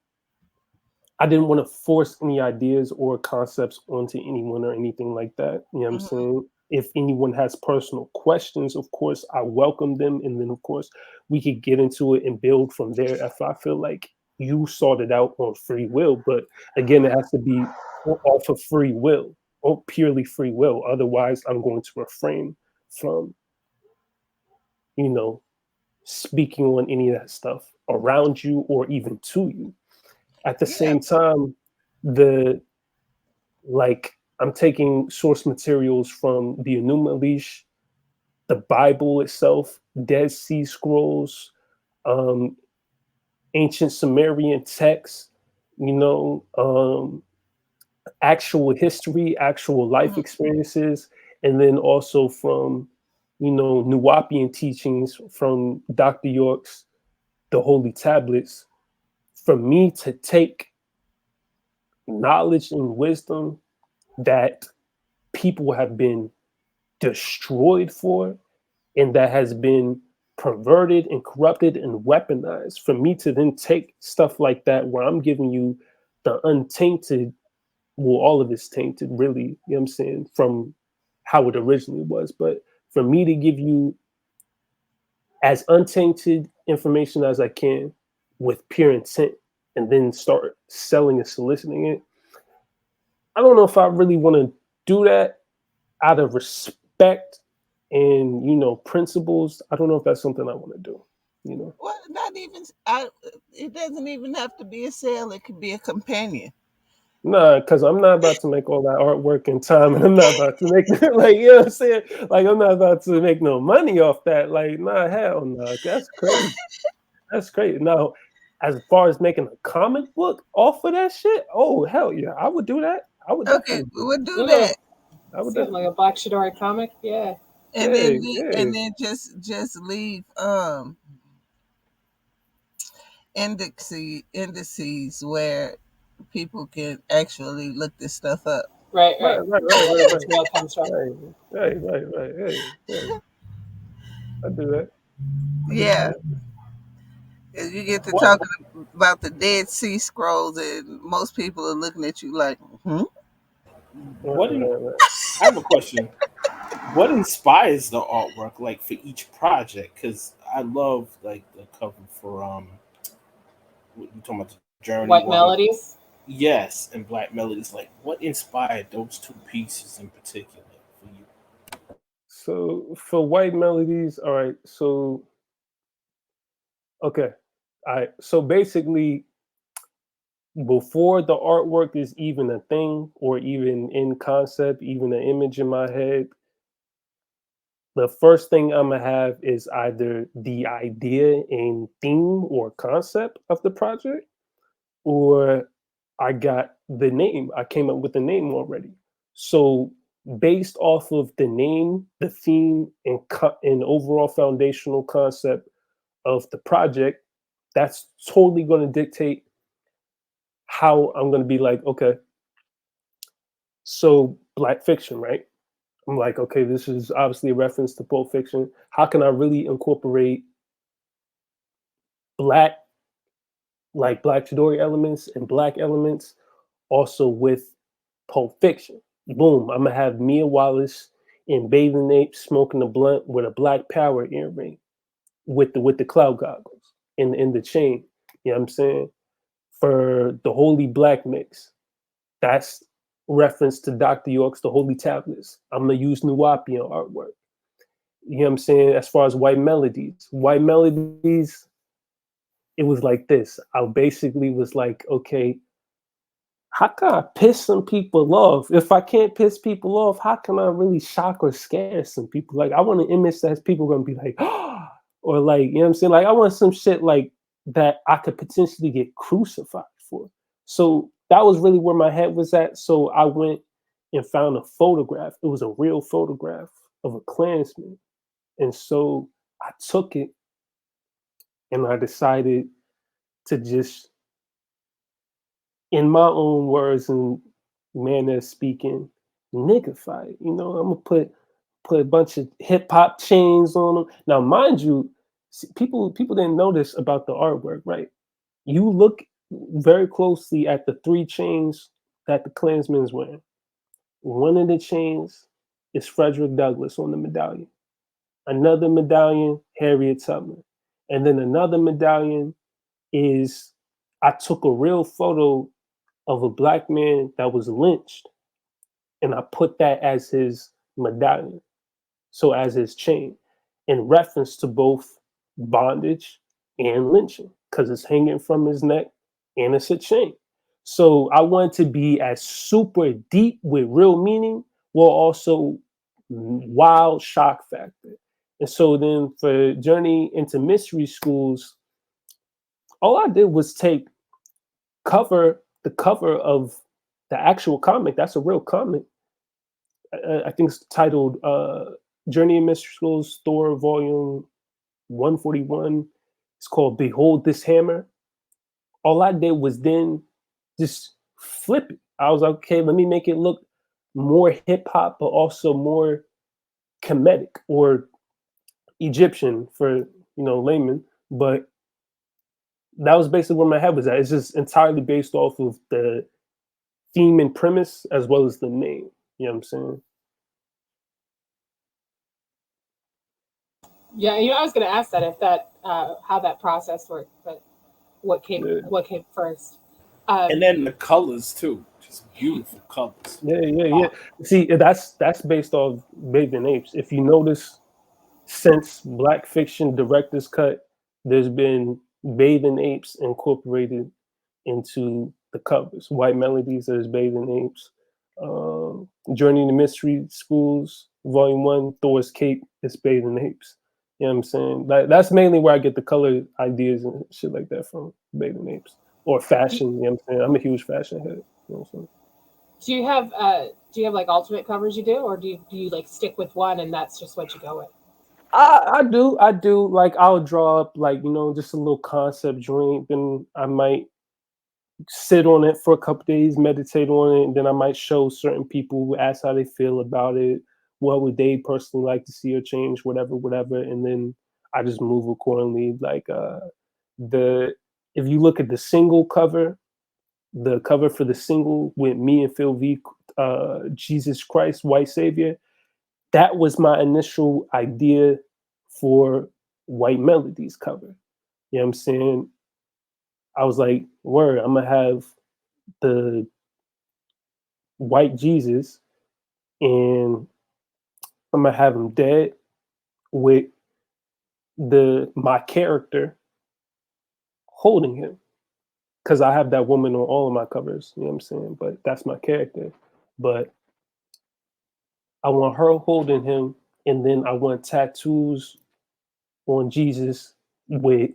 I didn't want to force any ideas or concepts onto anyone or anything like that. You know what I'm Mhm. saying? If anyone has personal questions, of course, I welcome them. And then, of course, we could get into it and build from there if I feel like you sought it out on free will. But again, it has to be off of free will, or purely free will. Otherwise, I'm going to refrain from, you know, speaking on any of that stuff around you or even to you. At the Yeah, same time, the Like I'm taking source materials from the Enuma Elish, the Bible itself, Dead Sea Scrolls, um, ancient Sumerian texts, you know, actual history, actual life Mhm. experiences, and then also from, you know, Nuwapian teachings from Dr. York's The Holy Tablets. For me to take knowledge and wisdom that people have been destroyed for and that has been perverted and corrupted and weaponized, for me to then take stuff like that where I'm giving you the untainted, well, all of it's tainted, really, you know what I'm saying, from how it originally was. But for me to give you as untainted information as I can with pure intent and then start selling and soliciting it, I don't know if I really want to do that out of respect and, you know, principles. I don't know if that's something I want to do, you know. Well, not even. It doesn't even have to be a sale. It could be a companion. Nah, because I'm not about to make all that artwork in time, and I'm not about to make like, you know what I'm saying? Like I'm not about to make no money off that. Like, nah, hell no. That's crazy. That's crazy. Now, as far as making a comic book off of that shit, oh hell yeah, I would do that. I would Okay, definitely do we'll do Ooh, that, that. I would see, like definitely. a BlaQ Chidori comic. Yeah. and then Hey, hey. just leave indices where people can actually look this stuff up. Right, Right, right. right, Where right, all right, the right. material comes from. Right, right, right, right. Hey, hey. I do that. I do Yeah, that. 'cause you get to What? talking about the Dead Sea Scrolls, and most people are looking at you like, hmm? Right, What in, right, right. I have a question. What inspires the artwork like for each project? Because I love like the cover for what you talking about, the Journey White one. melodies. Yes, and Black Melodies. Like, what inspired those two pieces in particular for you? So for white melodies, all right. So okay, all right. So basically, before the artwork is even a thing or even in concept, even an image in my head, the first thing I'm gonna have is either the idea and theme or concept of the project, or I got the name. I came up with the name already. So based off of the name, the theme, and overall foundational concept of the project, that's totally going to dictate how I'm going to be like, okay, so Black fiction, right? I'm like, okay, this is obviously a reference to Pulp Fiction. How can I really incorporate Black, like Black Chidori elements and Black elements also with Pulp Fiction? Boom, I'm gonna have Mia Wallace in bathing ape smoking a blunt with a Black Power earring with the cloud goggles in the chain. You know what I'm saying? For the Holy Black Mix, that's reference to Dr. York's The Holy Tablets. I'm gonna use Nuwapian artwork. You know what I'm saying? As far as white melodies, it was like this. I basically was like, okay, how can I piss some people off? If I can't piss people off, how can I really shock or scare some people? Like, I want an image that people gonna be like, or like, you know what I'm saying? Like, I want some shit like that I could potentially get crucified for. So that was really where my head was at. So I went and found a photograph. It was a real photograph of a Klansman. And so I took it and I decided to just, in my own words and manner of speaking, niggify it. You know, I'm gonna put a bunch of hip hop chains on them. Now, mind you, people didn't know this about the artwork, right? You look very closely at the three chains that the Klansman's wearing. One of the chains is Frederick Douglass on the medallion. Another medallion, Harriet Tubman, and then another medallion is I took a real photo of a Black man that was lynched, and I put that as his medallion, so as his chain, in reference to both bondage and lynching, because it's hanging from his neck and it's a chain. So I wanted to be as super deep with real meaning, while also wild shock factor. And so then for Journey into Mystery Schools, all I did was take the cover of the actual comic. That's a real comic. I think it's titled Journey in Mystery Schools, Thor Volume 141. It's called Behold This Hammer. All I did was then just flip it. I was like, okay, let me make it look more hip hop, but also more Kemetic or Egyptian for layman. But that was basically where my head was at. It's just entirely based off of the theme and premise as well as the name. You know what I'm saying? Yeah, I was going to ask that if that how that process worked, but what came first? And then the colors too, just beautiful colors. Yeah. See, that's based off Bathing Apes. If you notice, since Black Fiction Director's Cut, there's been Bathing Apes incorporated into the covers. White Melodies, there's Bathing Apes. Journey into Mystery Schools, Volume 1, Thor's Cape, is Bathing Apes. You know what I'm saying? That's mainly where I get the color ideas and shit like that from, Bathing Apes. Or fashion, you know what I'm saying? I'm a huge fashion head. You know what I'm saying? Do you have like alternate covers you do, or do you like stick with one and that's just what you go with? I do. Like I'll draw up like, just a little concept joint, then I might sit on it for a couple days, meditate on it, and then I might show certain people, ask how they feel about it, what would they personally like to see or change, whatever, and then I just move accordingly. Like if you look at the single cover, the cover for the single with me and Phil V, Jesus Christ, White Savior, that was my initial idea for White Melodies cover. You know what I'm saying? I was like, word, I'm gonna have the white Jesus and I'm gonna have him dead with my character holding him. Cause I have that woman on all of my covers, you know what I'm saying? But that's my character. But I want her holding him, and then I want tattoos on Jesus with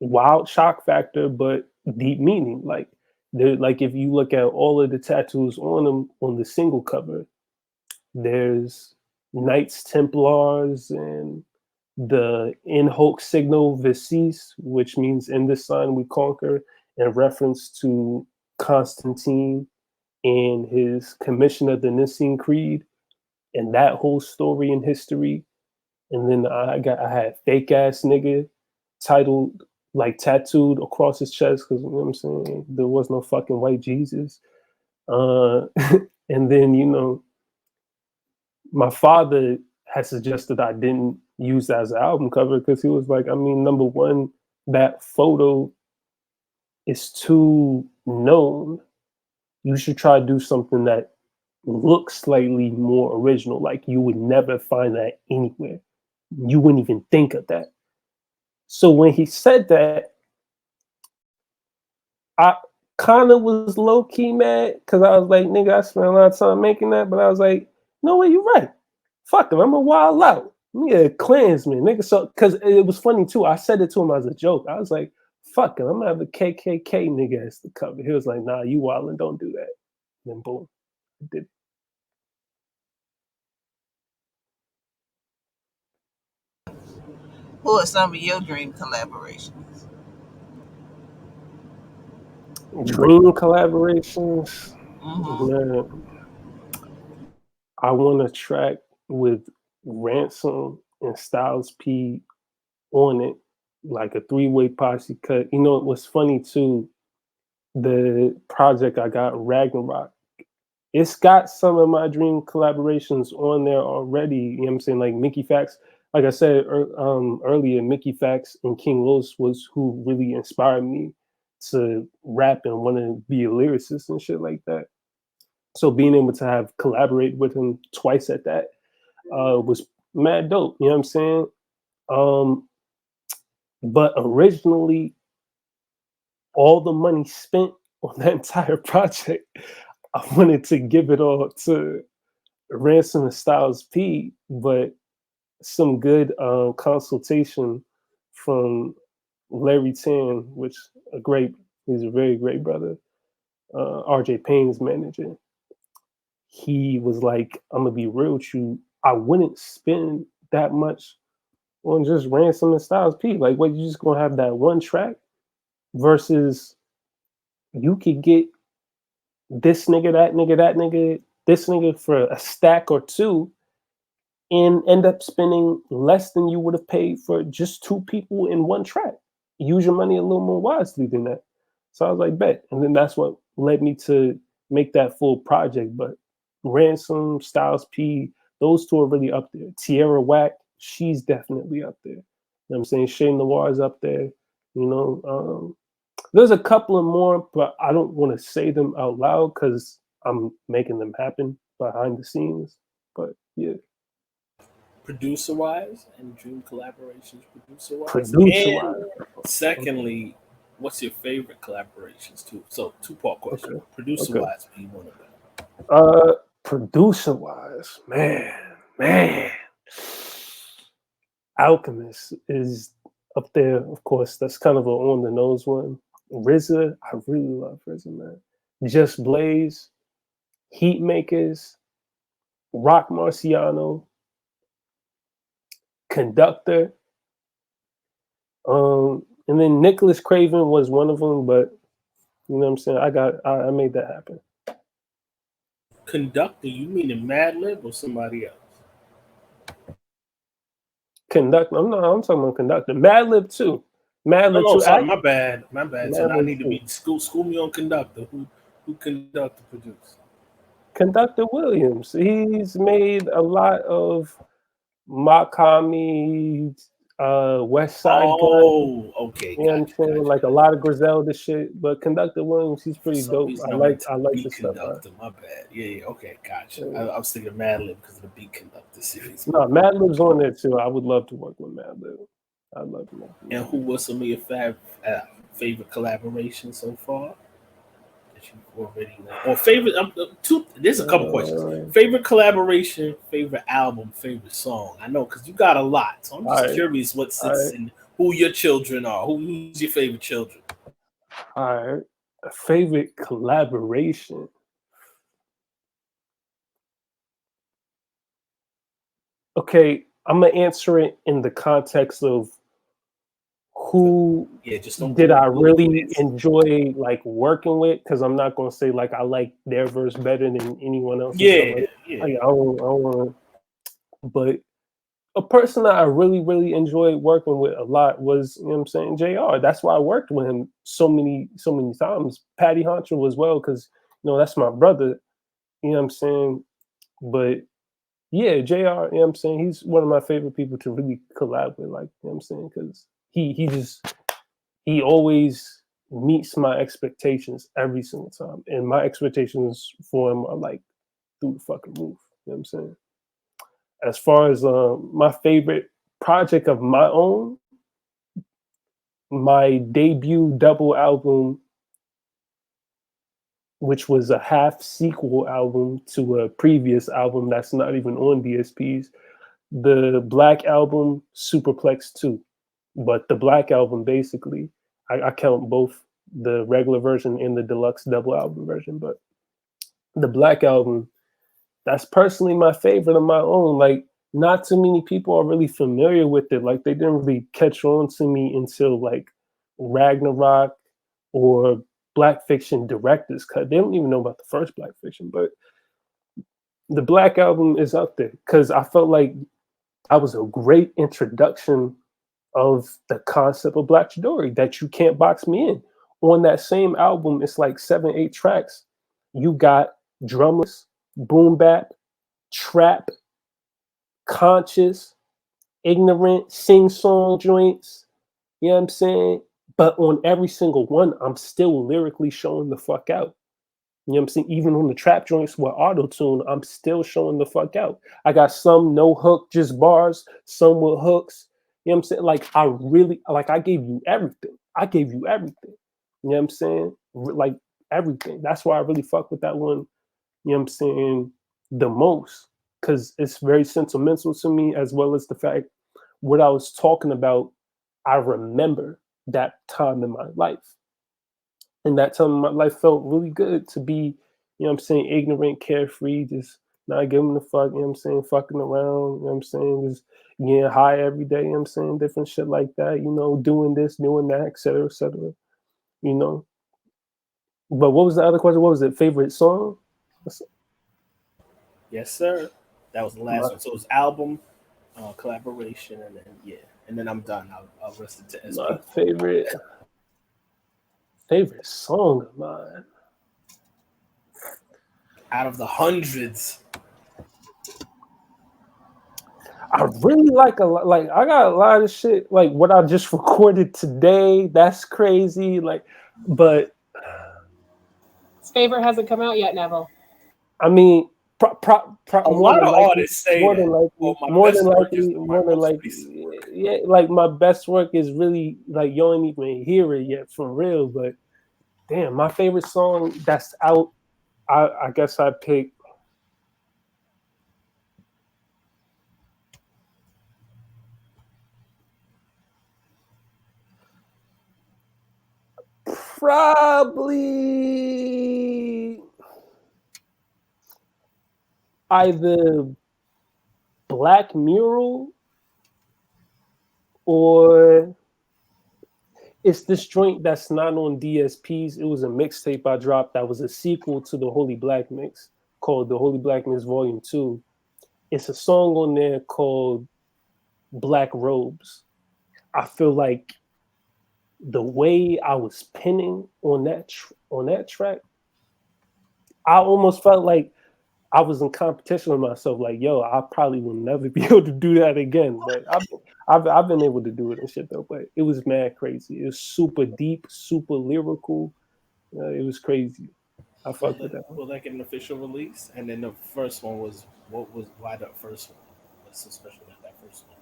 wild shock factor, but deep meaning. Like if you look at all of the tattoos on them on the single cover, there's Knights Templars and the In Hoc Signo Vicis, which means in this sign we conquer, in reference to Constantine and his commission of the Nicene Creed and that whole story and history. And then I had fake ass nigga titled like tattooed across his chest because you know what I'm saying, there was no fucking white Jesus. And then my father had suggested I didn't use that as an album cover because he was like, I mean, number one, that photo is too known. You should try to do something that looks slightly more original. Like you would never find that anywhere. You wouldn't even think of that. So when he said that, I kind of was low key mad because I was like, nigga, I spent a lot of time making that, but I was like, no way, you're right. Fuck him, I'm a wild out. Me a Klansman, nigga. So, because it was funny too. I said it to him as a joke. I was like, fuck him, I'm gonna have a KKK nigga as the cover. He was like, nah, you wildin', don't do that. And then boom, I did. Who are some of your dream collaborations? Dream collaborations. Mm-hmm. Man, I want to track with Ransom and Styles P on it, like a three-way posse cut. What's funny too, the project I got, Ragnarok, it's got some of my dream collaborations on there already. You know what I'm saying? Like Mickey Fax, like I said earlier, Mickey Fax and King Los was who really inspired me to rap and want to be a lyricist and shit like that. So being able to have collaborate with him twice at that was mad dope. You know what I'm saying? But originally, all the money spent on that entire project, I wanted to give it all to Ransom and Styles P, but some good consultation from Larry Tan, which he's a very great brother, RJ Payne's manager. He was like, I'm gonna be real with you, I wouldn't spend that much on just Ransom and Styles P. Like, what, you just gonna have that one track versus you could get this nigga, that nigga, that nigga, this nigga for a stack or two and end up spending less than you would have paid for just two people in one track. Use your money a little more wisely than that. So I was like, bet. And then that's what led me to make that full project. But Ransom, Styles P, those two are really up there. Tierra Whack, she's definitely up there. You know what I'm saying? Shay Noir is up there. You know, there's a couple of more, but I don't want to say them out loud because I'm making them happen behind the scenes. But yeah. Producer wise and dream collaborations, producer wise. Producer wise. And secondly, what's your favorite collaborations too? So 2-part question. Okay. Producer wise, what do you want to know? Producer wise, man. Alchemist is up there, of course. That's kind of an on the nose one. RZA, I really love RZA, man. Just Blaze, Heat Makers, Rock Marciano, Conductor, and then Nicholas Craven was one of them, but you know what I'm saying? I made that happen. Conductor, you mean in Madlib or somebody else? Conductor, I'm talking about Conductor. Madlib too. Madlib too. Sorry, my bad. So I need to be school me on Conductor. Who Conductor produced? Conductor Williams. He's made a lot of Makami, West Side Gun. Oh, okay. You know what I'm saying? Like a lot of Griselda shit. But Conductor Williams, he's pretty dope. I like the stuff. Conductor, my bad. Yeah, okay, gotcha. Yeah. I was thinking of Madlib because of the Beat Conductor series. No, Madlib's on there too. I would love to work with Madlib. I love Madlib. And who was some of your favorite collaborations so far? Or favorite? There's a couple questions. Favorite collaboration, favorite album, favorite song. I know because you got a lot, so I'm just curious what sits in who your children are. Who's your favorite children? All right, a favorite collaboration. Okay, I'm gonna answer it in the context of who did I really enjoy like working with, because I'm not gonna say like I like their verse better than anyone else. Yeah. I don't want to. But a person that I really, really enjoyed working with a lot was, you know what I'm saying, JR. That's why I worked with him so many times. Patty Honcho as well, because you know that's my brother. You know what I'm saying? But yeah, JR, you know what I'm saying, he's one of my favorite people to really collab with, like, you know what I'm saying, because he always meets my expectations every single time. And my expectations for him are like through the fucking roof. You know what I'm saying? As far as my favorite project of my own, my debut double album, which was a half sequel album to a previous album that's not even on DSPs, the BlaQ album, Superplex 2. But the BlaQ album, basically, I count both the regular version and the deluxe double album version, but the BlaQ album, that's personally my favorite of my own. Like, not too many people are really familiar with it. Like, they didn't really catch on to me until like Ragnarok or Black Fiction Director's Cut. They don't even know about the first Black Fiction, but the BlaQ album is up there because I felt like I was a great introduction of the concept of BlaQ Chidori, that you can't box me in. On that same album, it's like 7-8 tracks. You got drumless, boom bap, trap, conscious, ignorant, sing-song joints. You know what I'm saying? But on every single one, I'm still lyrically showing the fuck out. You know what I'm saying? Even on the trap joints with auto-tune, I'm still showing the fuck out. I got some no hook, just bars, some with hooks. You know what I'm saying? Like, I gave you everything. You know what I'm saying? Like, everything. That's why I really fuck with that one, you know what I'm saying, the most, because it's very sentimental to me, as well as the fact what I was talking about, I remember that time in my life. And that time in my life felt really good to be, you know what I'm saying, ignorant, carefree, just not giving a fuck, you know what I'm saying, fucking around, you know what I'm saying, just getting high every day, you know what I'm saying, different shit like that, you know, doing this, doing that, et cetera, you know. But what was the other question? What was it? Favorite song? Yes, sir. That was the My, last one. So it was album, collaboration, and then yeah, and then I'm done. I'll rest it to my SP. favorite song of mine. Out of the hundreds, I really like a lot. Like I got a lot of shit. Like what I just recorded today. That's crazy. Like, but His favorite hasn't come out yet, Neville. I mean, a lot of artists say more that. than Oh, likely, my best work is my more than most likely, recent work. yeah. Like my best work is really like you don't even hear it yet for real. But damn, my favorite song that's out. I guess I pick. Probably either Black Mural or it's this joint that's not on DSPs. It was a mixtape I dropped that was a sequel to the Holy Black Mix called the Holy Black Mix Volume 2. It's a song on there called Black Robes. I feel like the way I was pinning on that track, I almost felt like I was in competition with myself. Like, yo, I probably will never be able to do that again. But I've been able to do it and shit though. But it was mad crazy. It was super deep, super lyrical. It was crazy. I fucked with that one. Will that get an official release? And then the first one was why the first one? What's so special about that first one?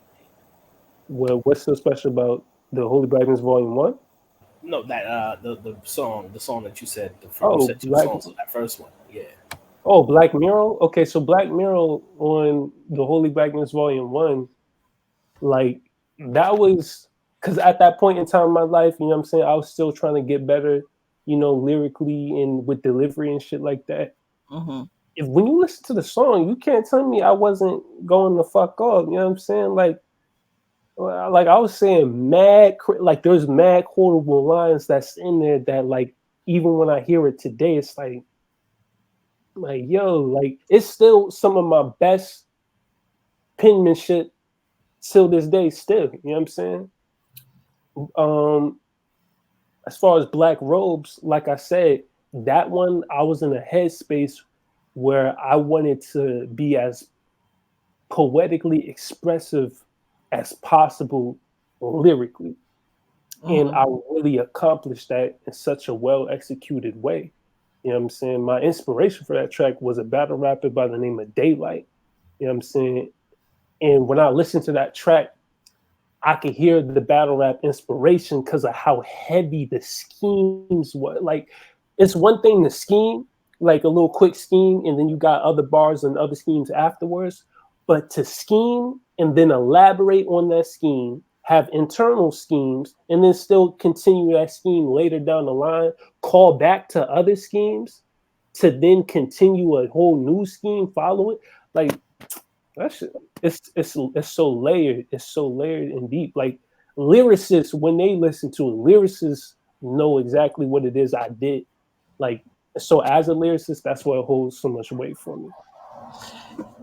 Well, what's so special about the Holy Blackness Volume 1? No, that the song that you said you Oh, said two songs of that first one. Yeah. Black Mural. Okay, so Black Mural on the Holy Blackness Volume 1, like that was because at that point in time in my life, you know what I'm saying, I was still trying to get better, you know, lyrically and with delivery and shit like that. Mm-hmm. If when you listen to the song, you can't tell me I wasn't going the fuck off. You know what I'm saying? Like I was saying, like there's mad quotable lines that's in there that like even when I hear it today, it's like yo, like it's still some of my best penmanship till this day. Still, you know what I'm saying? As far as Black Robes, like I said, that one I was in a headspace where I wanted to be as poetically expressive as possible lyrically. And Mm-hmm. I really accomplished that in such a well executed way. You know what I'm saying? My inspiration for that track was a battle rapper by the name of Daylight. You know what I'm saying? And when I listened to that track, I could hear the battle rap inspiration because of how heavy the schemes were. Like, it's one thing to scheme, like a little quick scheme, and then you got other bars and other schemes afterwards. But to scheme and then elaborate on that scheme, have internal schemes, and then still continue that scheme later down the line, call back to other schemes to then continue a whole new scheme, follow it. Like, that shit, it's so layered. It's so layered and deep. Like lyricists, when they listen to it, lyricists know exactly what it is I did. Like so, as a lyricist, that's what holds so much weight for me.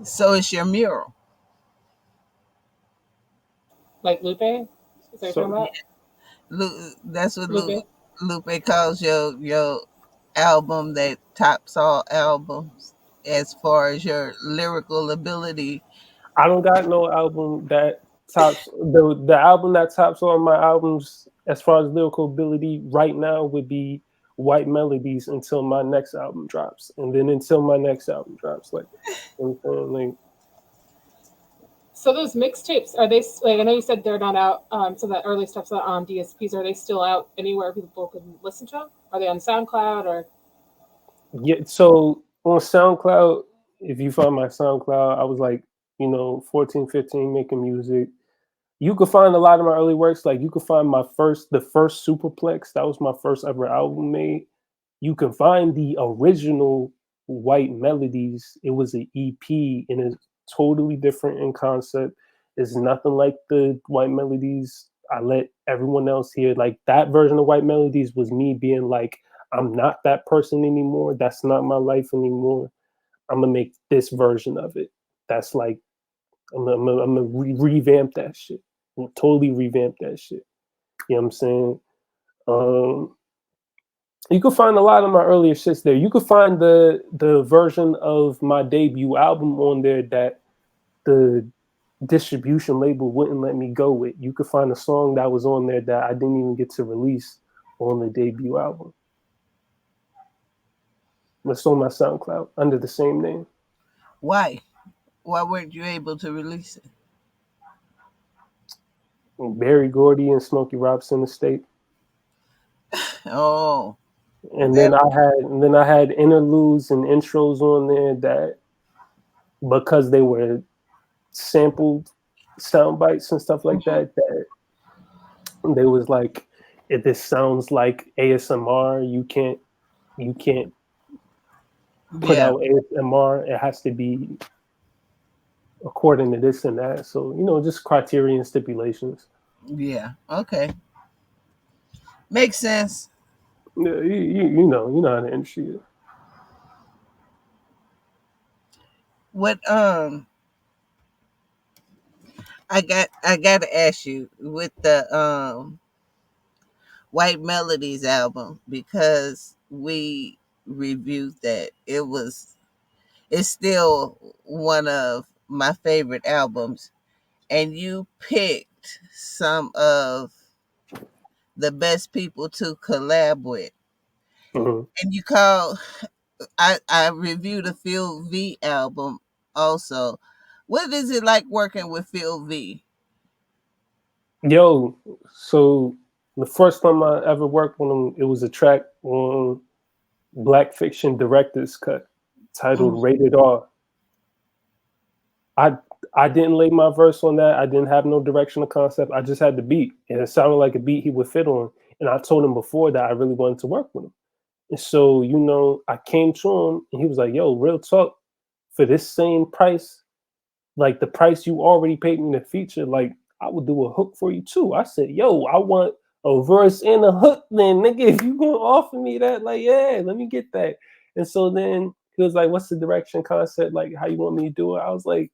So it's your mural. Like Lupe? Is that what you're talking So about? That's what Lupe? Lupe calls your album that tops all albums as far as your lyrical ability. I don't got no album that tops the album that tops all my albums as far as lyrical ability right now would be White Melodies until my next album drops, and then until my next album drops, like, you know what I'm saying? Like So those mixtapes, are they like? I know you said they're not out. So that early stuff's not on DSPs. Are they still out anywhere people can listen to them? Are they on SoundCloud or? Yeah, so on SoundCloud, if you find my SoundCloud, I was like, 14, 15 making music. You could find a lot of my early works. Like you could find the first Superplex. That was my first ever album made. You can find the original White Melodies. It was an EP and it's totally different in concept. It's nothing like the White Melodies. I let everyone else hear. Like that version of White Melodies was me being like, I'm not that person anymore. That's not my life anymore. I'm gonna make this version of it. That's like I'm gonna revamp that shit. Totally revamp that shit. You know what I'm saying? You can find a lot of my earlier shits there. You could find the version of my debut album on there that the distribution label wouldn't let me go with. You could find a song that was on there that I didn't even get to release on the debut album. It's on my SoundCloud under the same name. Why? Why weren't you able to release it? Barry Gordy and Smokey Robinson Estate. Oh, And that. then I had interludes and intros on there that because they were sampled sound bites and stuff like that they was like, if this sounds like ASMR, you can't put Yeah, out ASMR. It has to be according to this and that. So, just criterion stipulations. yeah. Okay, makes sense. Yeah, you know how the industry is. What I got to ask you with the White Melodies album, because we reviewed that. It's still one of my favorite albums, and you picked some of the best people to collab with. Mhm. And I reviewed a Phil V album also. What is it like working with Phil V? Yo, so the first time I ever worked with him, it was a track on Black Fiction Director's Cut Mm, titled Rated R. I I didn't lay my verse on that. I didn't have no direction or concept. I just had the beat, and it sounded like a beat he would fit on. And I told him before that I really wanted to work with him. And so, I came to him, and he was like, "Yo, real talk, for this same price, like the price you already paid me to feature, like I would do a hook for you too." I said, "Yo, I want a verse and a hook, then, nigga. If you gonna offer me that, like, yeah, let me get that." And so then he was like, "What's the direction concept? Like, how you want me to do it?" I was like,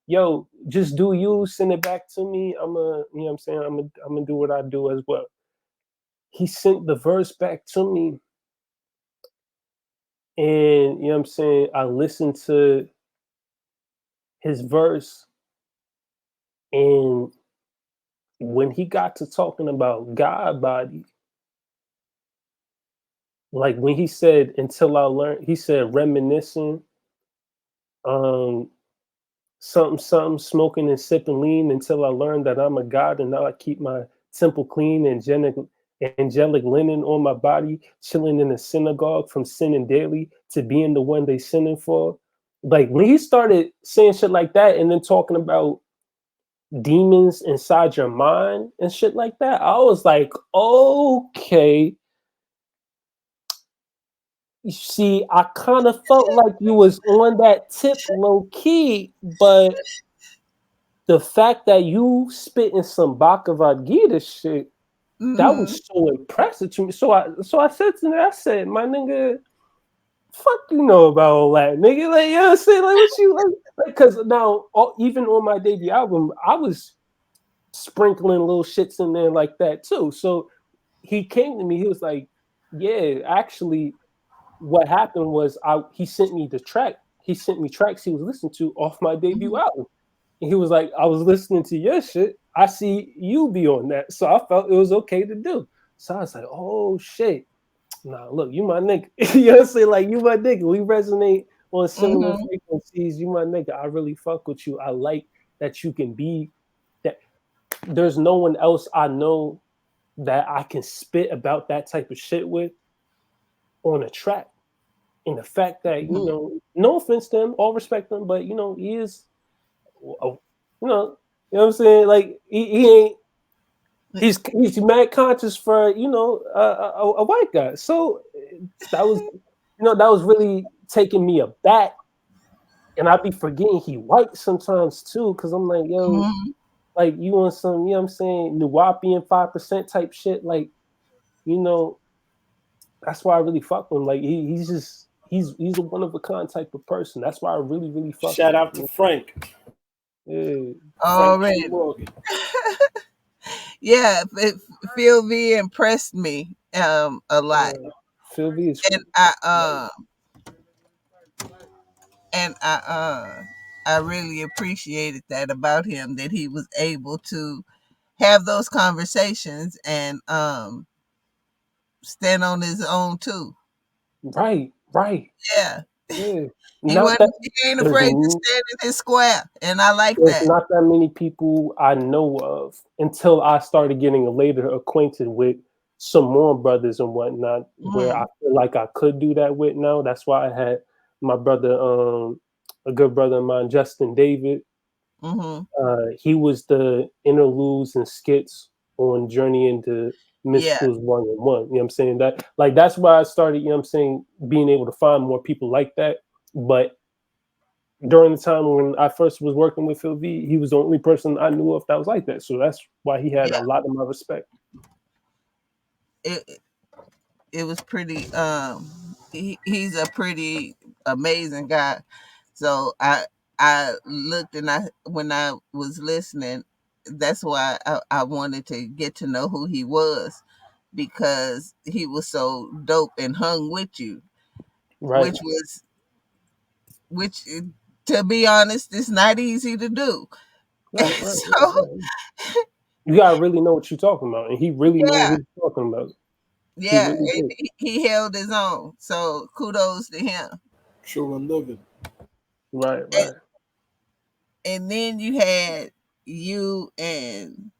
yo, just do you, send it back to me. I'm saying? I'm gonna do what I do as well. He sent the verse back to me, and I'm saying, I listened to his verse, and when he got to talking about God body, like when he said, until I learned, he said reminiscing, um, something, something, smoking and sipping lean until I learned that I'm a god, and now I keep my temple clean, angelic linen on my body, chilling in the synagogue from sinning daily to being the one they sinning for. Like when he started saying shit like that and then talking about demons inside your mind and shit like that, I was like, okay. You see, I kind of felt like you was on that tip low key, but the fact that you spitting some Bhagavad Gita shit, that mm-hmm. was so impressive to me. So I said to him, I said, my nigga, fuck you know about all that, nigga. Like, you know what I'm saying? Like, what you like? Because now, even on my debut album, I was sprinkling little shits in there like that too. So he came to me, he was like, yeah, actually, what happened was he sent me the track. He sent me tracks he was listening to off my debut album. And he was like, I was listening to your shit. I see you be on that. So I felt it was okay to do. So I was like, oh shit. Nah, look, you my nigga. You know what I'm saying? Like, you my nigga. We resonate on similar Mm-hmm. frequencies. You my nigga. I really fuck with you. I like that you can be that. There's no one else I know that I can spit about that type of shit with on a track. And the fact that, Mhm. no offense to him, all respect to him, but he is, you know, what I'm saying? Like he ain't. He's mad conscious for a white guy. So that was that was really taking me aback, and I'd be forgetting he white sometimes too, because I'm like, yo, Mhm. like you on some, what I'm saying, Nuwapian 5% type shit, like you know that's why I really fuck with him. Like he's just he's a one of a kind type of person. That's why I really really fuck Shout with out to him. Frank. Yeah, Frank P. Already. Morgan. Yeah, Phil V impressed me a lot. Phil V is And I really appreciated that about him, that he was able to have those conversations and stand on his own too. right, right. Yeah. Yeah. He Not wasn't that he ain't there's afraid to stand in his square. And I like there's that. not that many people I know of until I started getting later acquainted with some more brothers and whatnot, where I Mm, feel like I could do that with now. That's why I had my brother, a good brother of mine, Justin David. mm-hmm. He was the interludes and skits on Journey into Yeah. Mysticals 1 and 1. You know what I'm saying? That's why I started, what I'm saying, being able to find more people like that. But during the time when I first was working with Phil V, he was the only person I knew of that was like that. So that's why he had Yeah. a lot of my respect. It it was pretty he's a pretty amazing guy. So I looked, and I when I was listening, that's why I wanted to get to know who he was, because he was so dope and hung with you, Right, which was which to be honest, it's not easy to do. right, right, right, So right. You gotta really know what you're talking about, and he really knew what yeah, he was talking about. He yeah, really and did. he held his own. So kudos to him. True and living. Right, And, right. and then you had you and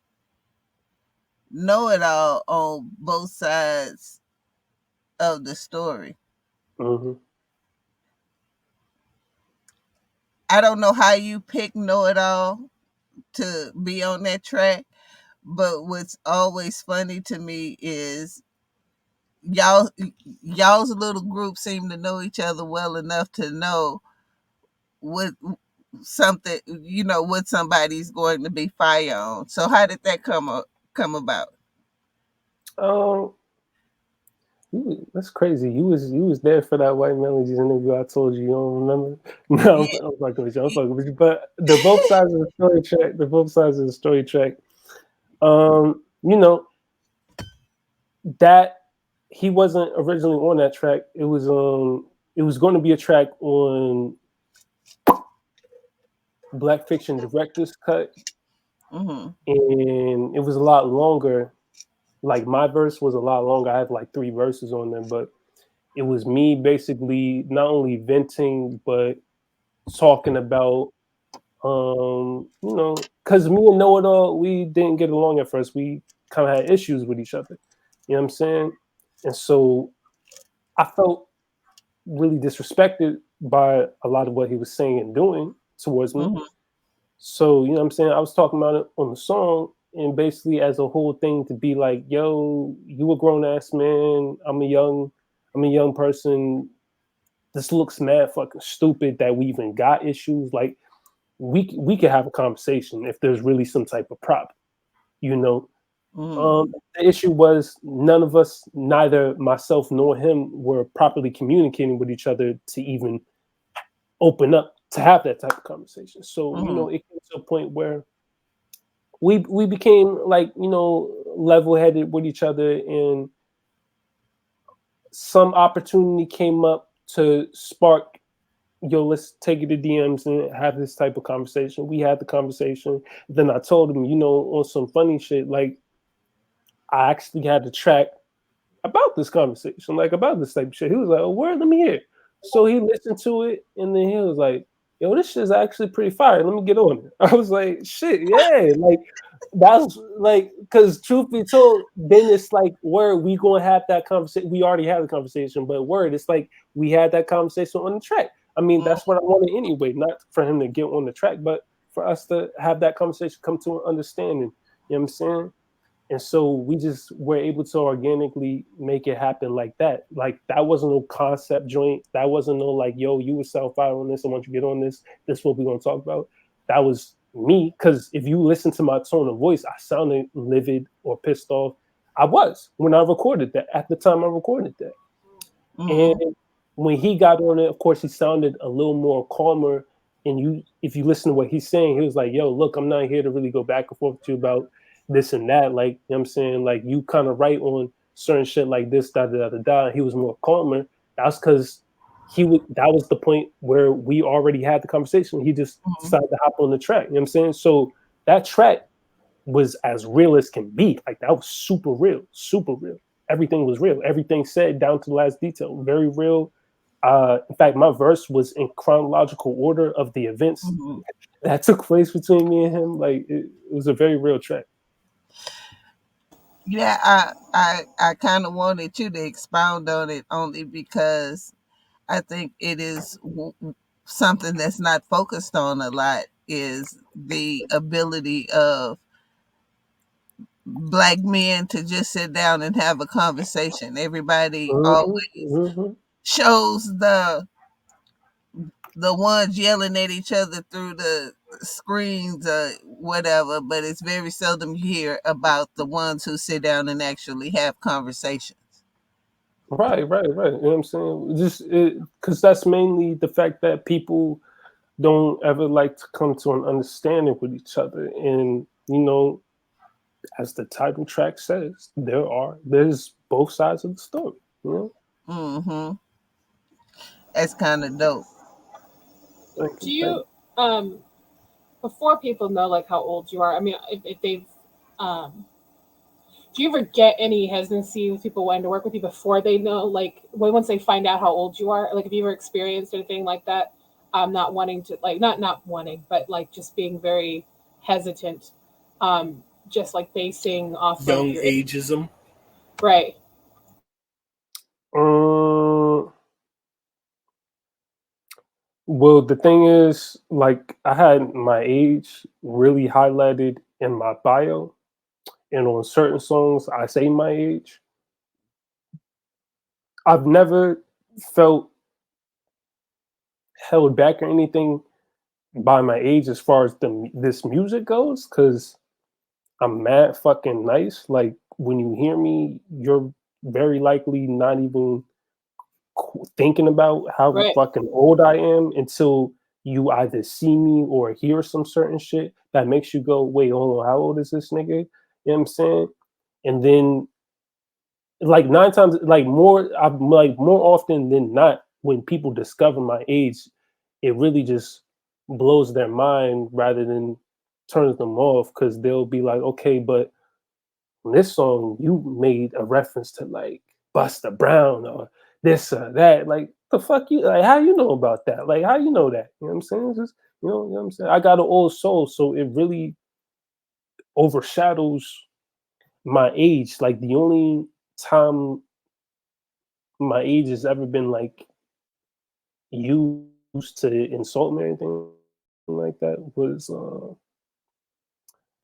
Know It All on both sides of the story. Hmm. I don't know how you picked Know It All to be on that track, but what's always funny to me is y'all y'all's little group seem to know each other well enough to know what something, what somebody's going to be fire on. So how did that come about? Um, that's crazy. You was there for that White Melodies interview. I told you. You don't remember? No, Yeah. I'm fucking with you. I'm fucking with you. But the both sides of the story track. The both sides of the story track. You know that he wasn't originally on that track. It was going to be a track on Black Fiction Director's Cut, Mm-hmm. and it was a lot longer. Like my verse was a lot longer. I had like 3 verses on there, but it was me basically not only venting but talking about because me and Know It All, we didn't get along at first. We kind of had issues with each other. You know what I'm saying? And so I felt really disrespected by a lot of what he was saying and doing towards me. Mm-hmm. So, you know what I'm saying? I was talking about it on the song and basically as a whole thing to be like, yo, you a grown ass man. I'm a young person. This looks mad fucking stupid that we even got issues. Like we could have a conversation if there's really some type of prop, you know. Mm-hmm. The issue was none of us, neither myself nor him, were properly communicating with each other to even open up to have that type of conversation. So, Mm-hmm. it came to a point where we became like, level headed with each other, and some opportunity came up to spark, yo, let's take it to DMs and have this type of conversation. We had the conversation. Then I told him, on some funny shit, like I actually had to track about this conversation, like about this type of shit. He was like, oh, word, let me hear it. So he listened to it and then he was like, yo, this shit's actually pretty fire. Let me get on it. I was like, shit, yeah. Like That's like, because truth be told, then it's like, word, we gonna have that conversation. We already had the conversation, but word, it's like we had that conversation on the track. I mean, that's what I wanted anyway, not for him to get on the track, but for us to have that conversation, come to an understanding. You know what I'm saying? And so we just were able to organically make it happen like that. Like that wasn't no concept joint. That wasn't no like, yo, you would sell fire on this. I want you to get on this. This is what we're gonna talk about. That was me. Cause if you listen to my tone of voice, I sounded livid or pissed off. I was when I recorded that. At the time I recorded that. Mm-hmm. And when he got on it, of course, he sounded a little more calmer. And if you listen to what he's saying, he was like, yo, look, I'm not here to really go back and forth with you about this and that. Like, you know what I'm saying? Like, you kind of right on certain shit like this, da, da, da, da, da. He was more calmer. That's because that was the point where we already had the conversation. He just Mm-hmm. decided to hop on the track. You know what I'm saying? So that track was as real as can be. Like, that was super real, super real. Everything was real. Everything said down to the last detail. Very real. In fact, my verse was in chronological order of the events Mm-hmm. that took place between me and him. Like it was a very real track. Yeah, I kind of wanted you to expound on it only because I think it is something that's not focused on a lot is the ability of black men to just sit down and have a conversation. Everybody Mm-hmm, always mm-hmm. shows the ones yelling at each other through the screens or whatever, but it's very seldom you hear about the ones who sit down and actually have conversations. Right, right, right. You know what I'm saying? Just because that's mainly the fact that people don't ever like to come to an understanding with each other. And, as the title track says, there's both sides of the story, you know? Mm-hmm. That's kind of dope. Thank Do you, thank you before people know like how old you are? I mean, if they've um do you ever get any hesitancy with people wanting to work with you before they know, like once they find out how old you are? Like, have you ever experienced anything like that? Not wanting to, like, not wanting, but like just being very hesitant, just like basing off of Young your age. ageism. you. Right. Well, the thing is, like, I had my age really highlighted in my bio, and on certain songs, I say my age. I've never felt held back or anything by my age as far as this music goes, because I'm mad fucking nice. Like, when you hear me, you're very likely not even thinking about how Right. fucking old I am until you either see me or hear some certain shit that makes you go, wait, hold on, how old is this nigga? You know what I'm saying? And then like nine times, like more often than not, when people discover my age, it really just blows their mind rather than turns them off, because they'll be like, okay, but in this song you made a reference to like Busta Brown or this or that. Like, the fuck you, like, how you know about that? Like, how you know that? You know what I'm saying? It's just, you know what I'm saying? I got an old soul, so it really overshadows my age. Like, the only time my age has ever been like used to insult me or anything like that was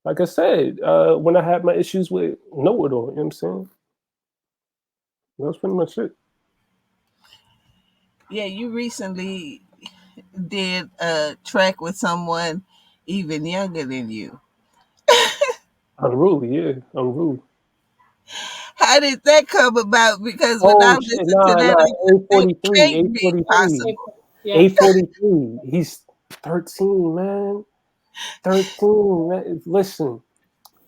like I said, when I had my issues with Know It All, you know what I'm saying? That's pretty much it. Yeah, you recently did a track with someone even younger than you. Unruly, yeah, unruly. How did that come about? Because when I Oh shit, listen to nah, that, nah. I said, it 843, can't be 843, Like, possible. yeah. 843. He's 13, man. 13, man. Listen.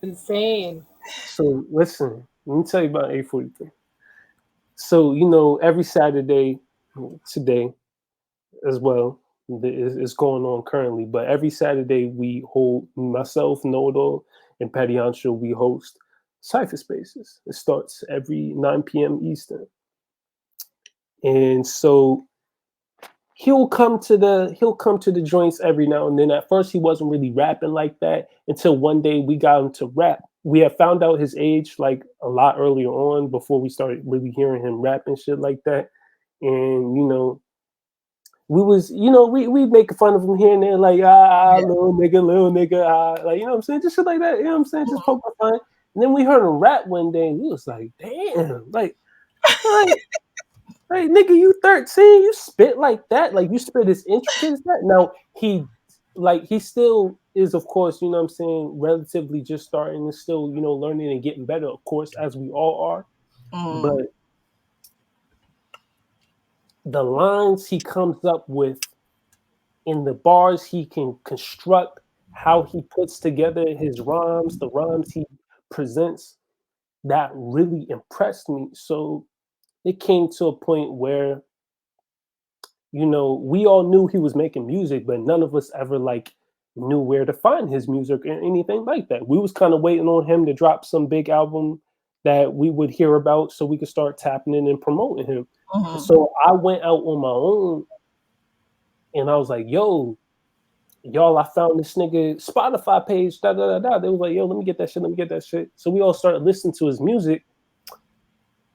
Insane. So listen, let me tell you about 843. So, every Saturday today as well, is going on currently, but every Saturday we hold, myself, Know It All, and Patty Ancho, we host Cypher Spaces. It starts every 9 p.m. Eastern. And so he'll come to the joints every now and then. At first, he wasn't really rapping like that until one day we got him to rap. We had found out his age like a lot earlier on before we started really hearing him rap and shit like that. And we was, we make fun of him here and there, like, Yeah. little nigga, like, you know what I'm saying? Just shit like that, you know what I'm saying? Just Mhm. poke fun. And then we heard him rap one day and we was like, damn, like, hey, nigga, you 13, you spit like that, like you spit as intricate as that. Now he still is, of course, you know what I'm saying, relatively just starting and still, learning and getting better, of course, as we all are. Mhm. But the lines he comes up with in the bars he can construct, how he puts together his rhymes, the rhymes he presents, that really impressed me. So it came to a point where, we all knew he was making music, but none of us ever like knew where to find his music or anything like that. We was kind of waiting on him to drop some big album that we would hear about so we could start tapping in and promoting him. Mhm. So I went out on my own and I was like, yo, y'all, I found this nigga Spotify page, da da da da. They was like, yo, let me get that shit, let me get that shit. So we all started listening to his music,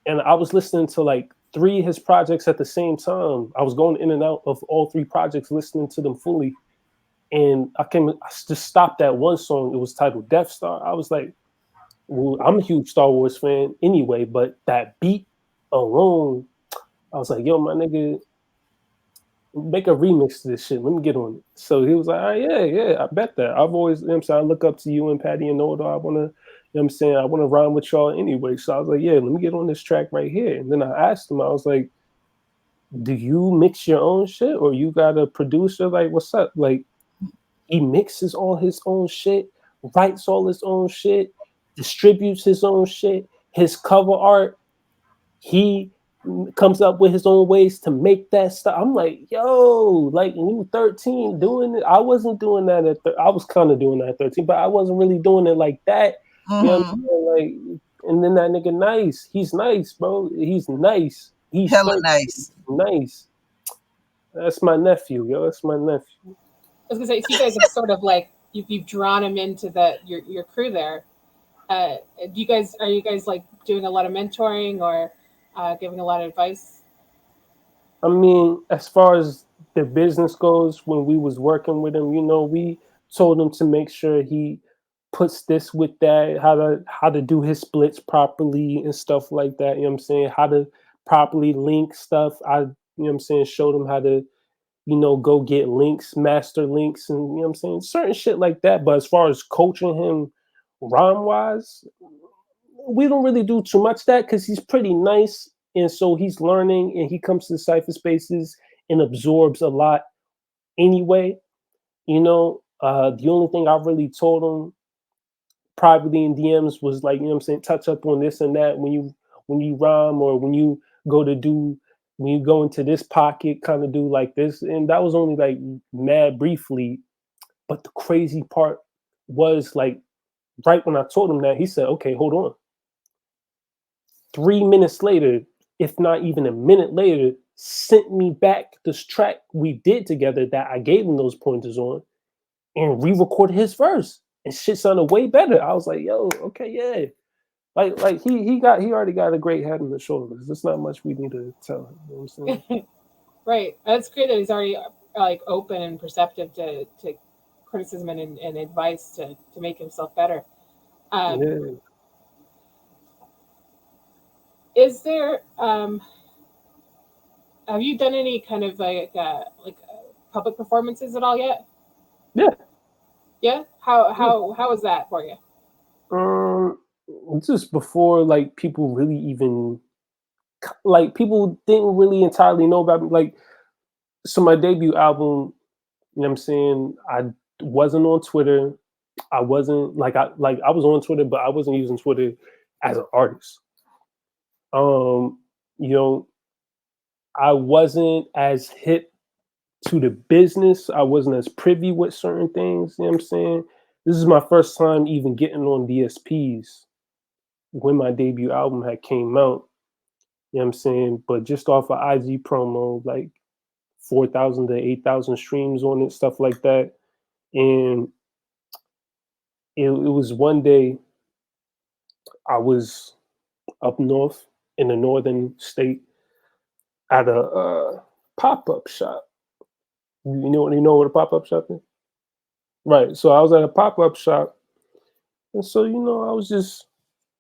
and I was listening to like 3 of his projects at the same time. I was going in and out of all 3 projects, listening to them fully. And I just stopped at one song. It was titled Death Star. I was like, well, I'm a huge Star Wars fan anyway, but that beat alone, I was like, yo, my nigga, make a remix to this shit. Let me get on it. So he was like, oh, yeah, I bet that. I've always, I'm saying, I look up to you and Patty and Odo. I want to, I'm saying, I want to rhyme with y'all anyway. So I was like, yeah, let me get on this track right here. And then I asked him, I was like, do you mix your own shit or you got a producer? Like, what's up? Like, he mixes all his own shit, writes all his own shit, distributes his own shit, his cover art. He comes up with his own ways to make that stuff. I'm like, yo, like when you were 13 doing it, I wasn't doing that I was kind of doing that at 13, but I wasn't really doing it like that. You know what I'm Mhm. saying? Like, and then that nigga nice. He's nice, bro. He's nice. He's Hella 13. nice. Nice. That's my nephew, yo. That's my nephew. I was gonna say, so you guys have sort of like you've drawn him into your crew there. Are you guys like doing a lot of mentoring or giving a lot of advice? I mean, as far as the business goes, when we was working with him, we told him to make sure he puts this with that, how to do his splits properly and stuff like that. You know what I'm saying? How to properly link stuff. I'm saying, showed him how to, go get links, master links, and you know what I'm saying, certain shit like that. But as far as coaching him rhyme wise, we don't really do too much of that because he's pretty nice, and so he's learning and he comes to the cipher spaces and absorbs a lot anyway. The only thing I really told him privately in DMs was like, you know what I'm saying, touch up on this and that when you rhyme, or when you go into this pocket, kind of do like this. And that was only like mad briefly. But the crazy part was like right when I told him that, he said, okay, hold on. 3 minutes later, if not even a minute later, sent me back this track we did together that I gave him those pointers on and re-recorded his verse. And shit sounded way better. I was like, yo, okay, yeah. Like he already got a great head on his shoulders. There's not much we need to tell him. You know what I'm saying? Right. That's great that he's already like open and perceptive to criticism and advice to make himself better. Um, Yeah. is there have you done any kind of public performances at all yet? Yeah. Yeah. How was that for you? Um just before like people really even like people didn't really entirely know about me. Like, so my debut album, you know what I'm saying, I wasn't on Twitter. I wasn't I was on Twitter, but I wasn't using Twitter as an artist. Um, you know, I wasn't as hip to the business. I wasn't as privy with certain things. You know what I'm saying? This is my first time even getting on DSPs when my debut album had came out. You know what I'm saying? But just off of IG promo, like 4,000 to 8,000 streams on it, stuff like that. And it was one day I was up north in the northern state at a pop-up shop. You know what a pop-up shop is? Right. So I was at a pop-up shop, and so I was just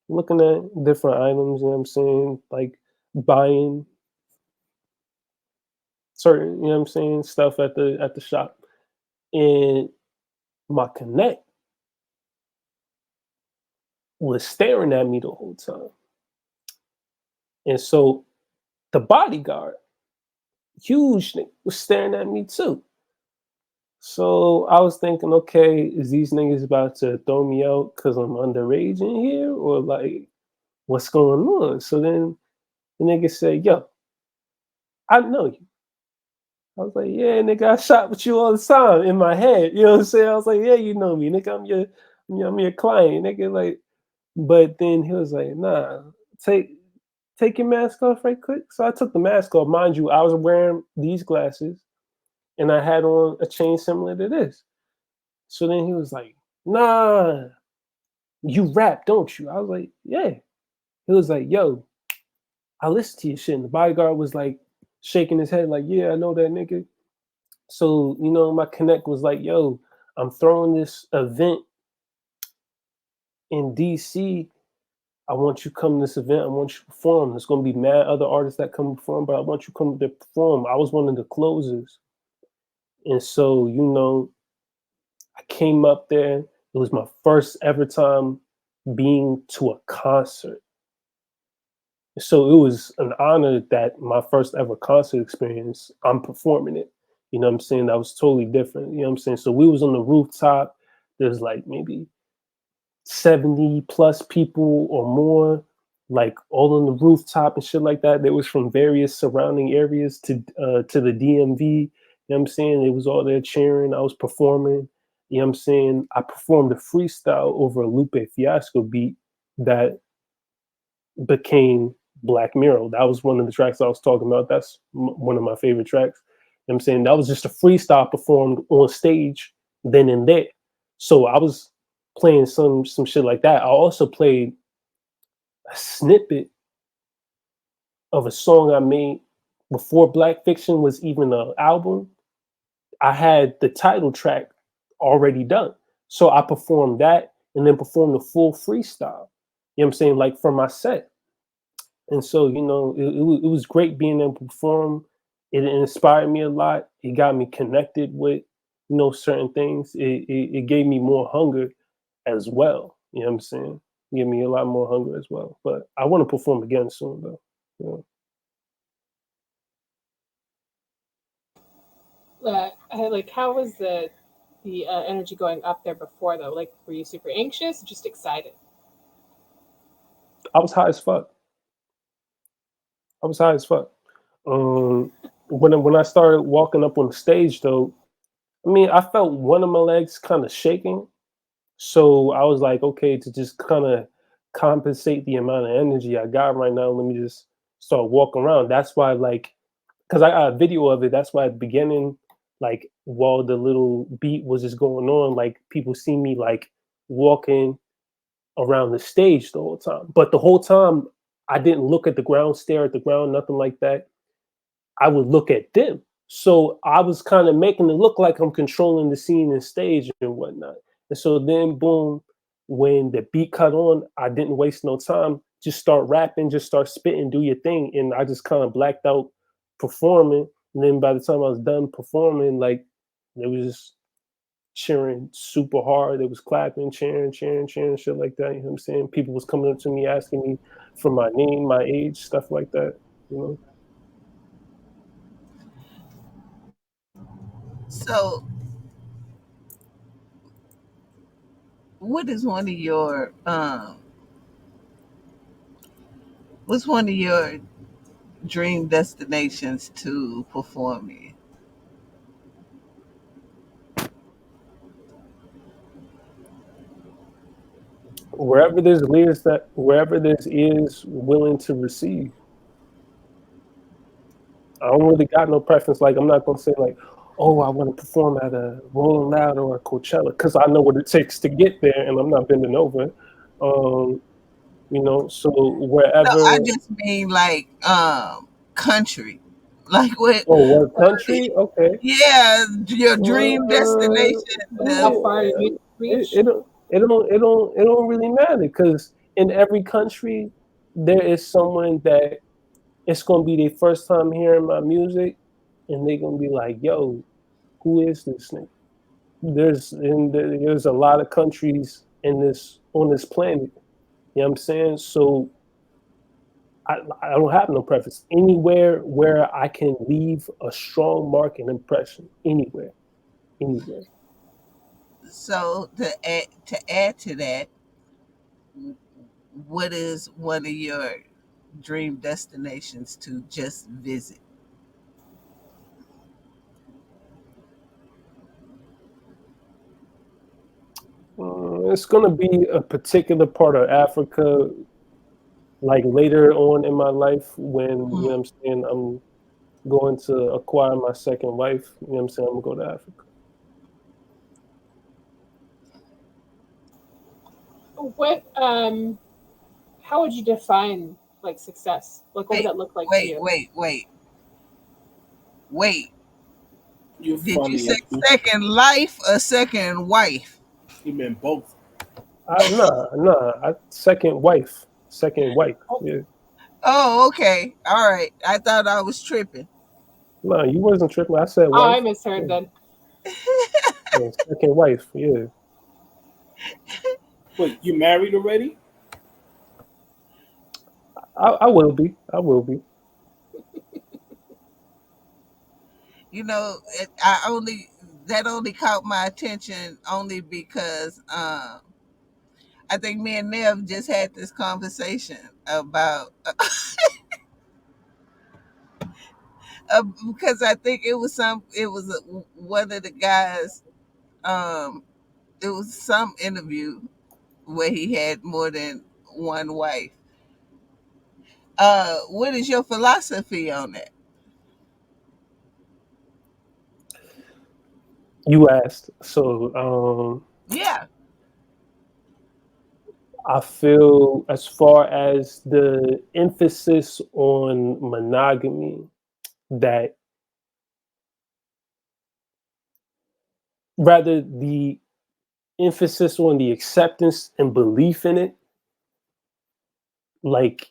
looking at different items, you know what I'm saying? Like buying certain, you know what I'm saying, stuff at the shop. And my connect was staring at me the whole time. And so the bodyguard, huge nigga, was staring at me too. So I was thinking, okay, is these niggas about to throw me out because I'm underage in here? Or like, what's going on? So then the nigga said, yo, I know you. I was like, yeah, nigga, I shop with you all the time in my head. You know what I'm saying? I was like, yeah, you know me, nigga. I'm your client, nigga. Like, but then he was like, nah, take your mask off right quick. So I took the mask off. Mind you, I was wearing these glasses and I had on a chain similar to this. So then he was like, nah, you rap, don't you? I was like, yeah. He was like, yo, I listen to your shit. And the bodyguard was like shaking his head, like, yeah, I know that nigga. So, my connect was like, yo, I'm throwing this event in DC. I want you to come to this event. I want you to perform. There's going to be mad other artists that come perform, but I want you to come to perform. I was one of the closers. And so, I came up there. It was my first ever time being to a concert. So it was an honor that my first ever concert experience, I'm performing it. You know what I'm saying? That was totally different. You know what I'm saying? So we was on the rooftop. There's like maybe 70 plus people or more, like all on the rooftop and shit like that. They was from various surrounding areas to the DMV. You know what I'm saying? It was all there cheering. I was performing. You know what I'm saying? I performed a freestyle over a Lupe Fiasco beat that became Black Mirror. That was one of the tracks I was talking about. That's one of my favorite tracks. You know what I'm saying? That was just a freestyle performed on stage then and there. So I was playing some shit like that. I also played a snippet of a song I made before Black Fiction was even an album. I had the title track already done. So I performed that and then performed the full freestyle. You know what I'm saying? Like for my set. And so, it was great being able to perform. It inspired me a lot. It got me connected with, certain things. It gave me more hunger as well. You know what I'm saying? It gave me a lot more hunger as well. But I want to perform again soon, though. Like, how was the energy going up there before though? Like, were you super anxious, just excited? I was high as fuck. When I started walking up on the stage, though, I mean, I felt one of my legs kind of shaking. So I was like, okay, to just kind of compensate the amount of energy I got right now, let me just start walking around. That's why, like, because I got a video of it. That's why at the beginning, like, while the little beat was just going on, like, people see me like walking around the stage the whole time. But the whole time, I didn't look at the ground, stare at the ground, nothing like that. I would look at them. So I was kind of making it look like I'm controlling the scene and stage and whatnot. And so then, boom, when the beat cut on, I didn't waste no time. Just start rapping, just start spitting, do your thing. And I just kind of blacked out performing. And then by the time I was done performing, like, it was just cheering super hard. It was clapping, cheering, shit like that. You know what I'm saying? People was coming up to me asking me for my name, my age, stuff like that. So, what is what's one of your dream destinations to perform in? Wherever there's ears willing to receive. I don't really got no preference. Like, I'm not gonna say like, oh, I want to perform at a Rolling Loud or a Coachella because I know what it takes to get there, and I'm not bending over. So No, wherever. I just mean like country. Like what? Oh, what country? Okay. Yeah, your dream Uh, destination. How The, far did you it, reach? it don't it don't really matter because in every country there is someone that it's gonna be their first time hearing my music, and they're gonna be like, "Yo, who is this nigga?" There's a lot of countries in this on this planet. You know what I'm saying? So I don't have no preference. Anywhere where I can leave a strong mark and impression. Anywhere. so to add to that, what is one of your dream destinations to just visit? It's gonna be a particular part of Africa, like later on in my life when you know what I'm saying I'm going to acquire my second wife. You know what I'm saying I'm gonna go to Africa. What how would you define like success? Like what would Wait, that look like to wait, you? wait, wait, wait. You're Did you funny, say SP. second life or second wife? You meant both. Second wife. Oh, Yeah, Oh, okay. All right. I thought I was tripping. no, you wasn't tripping. I said I wife. misheard then. Yeah, second wife. Yeah, Wait, you married already? I will be. I will be. I only that only caught my attention only because I think me and Nev just had this conversation about because I think one of the guys um it was some interview where he had more than one wife. What is your philosophy on that? You asked, so Yeah. I feel as far as the emphasis on monogamy, that rather the emphasis on the acceptance and belief in it, like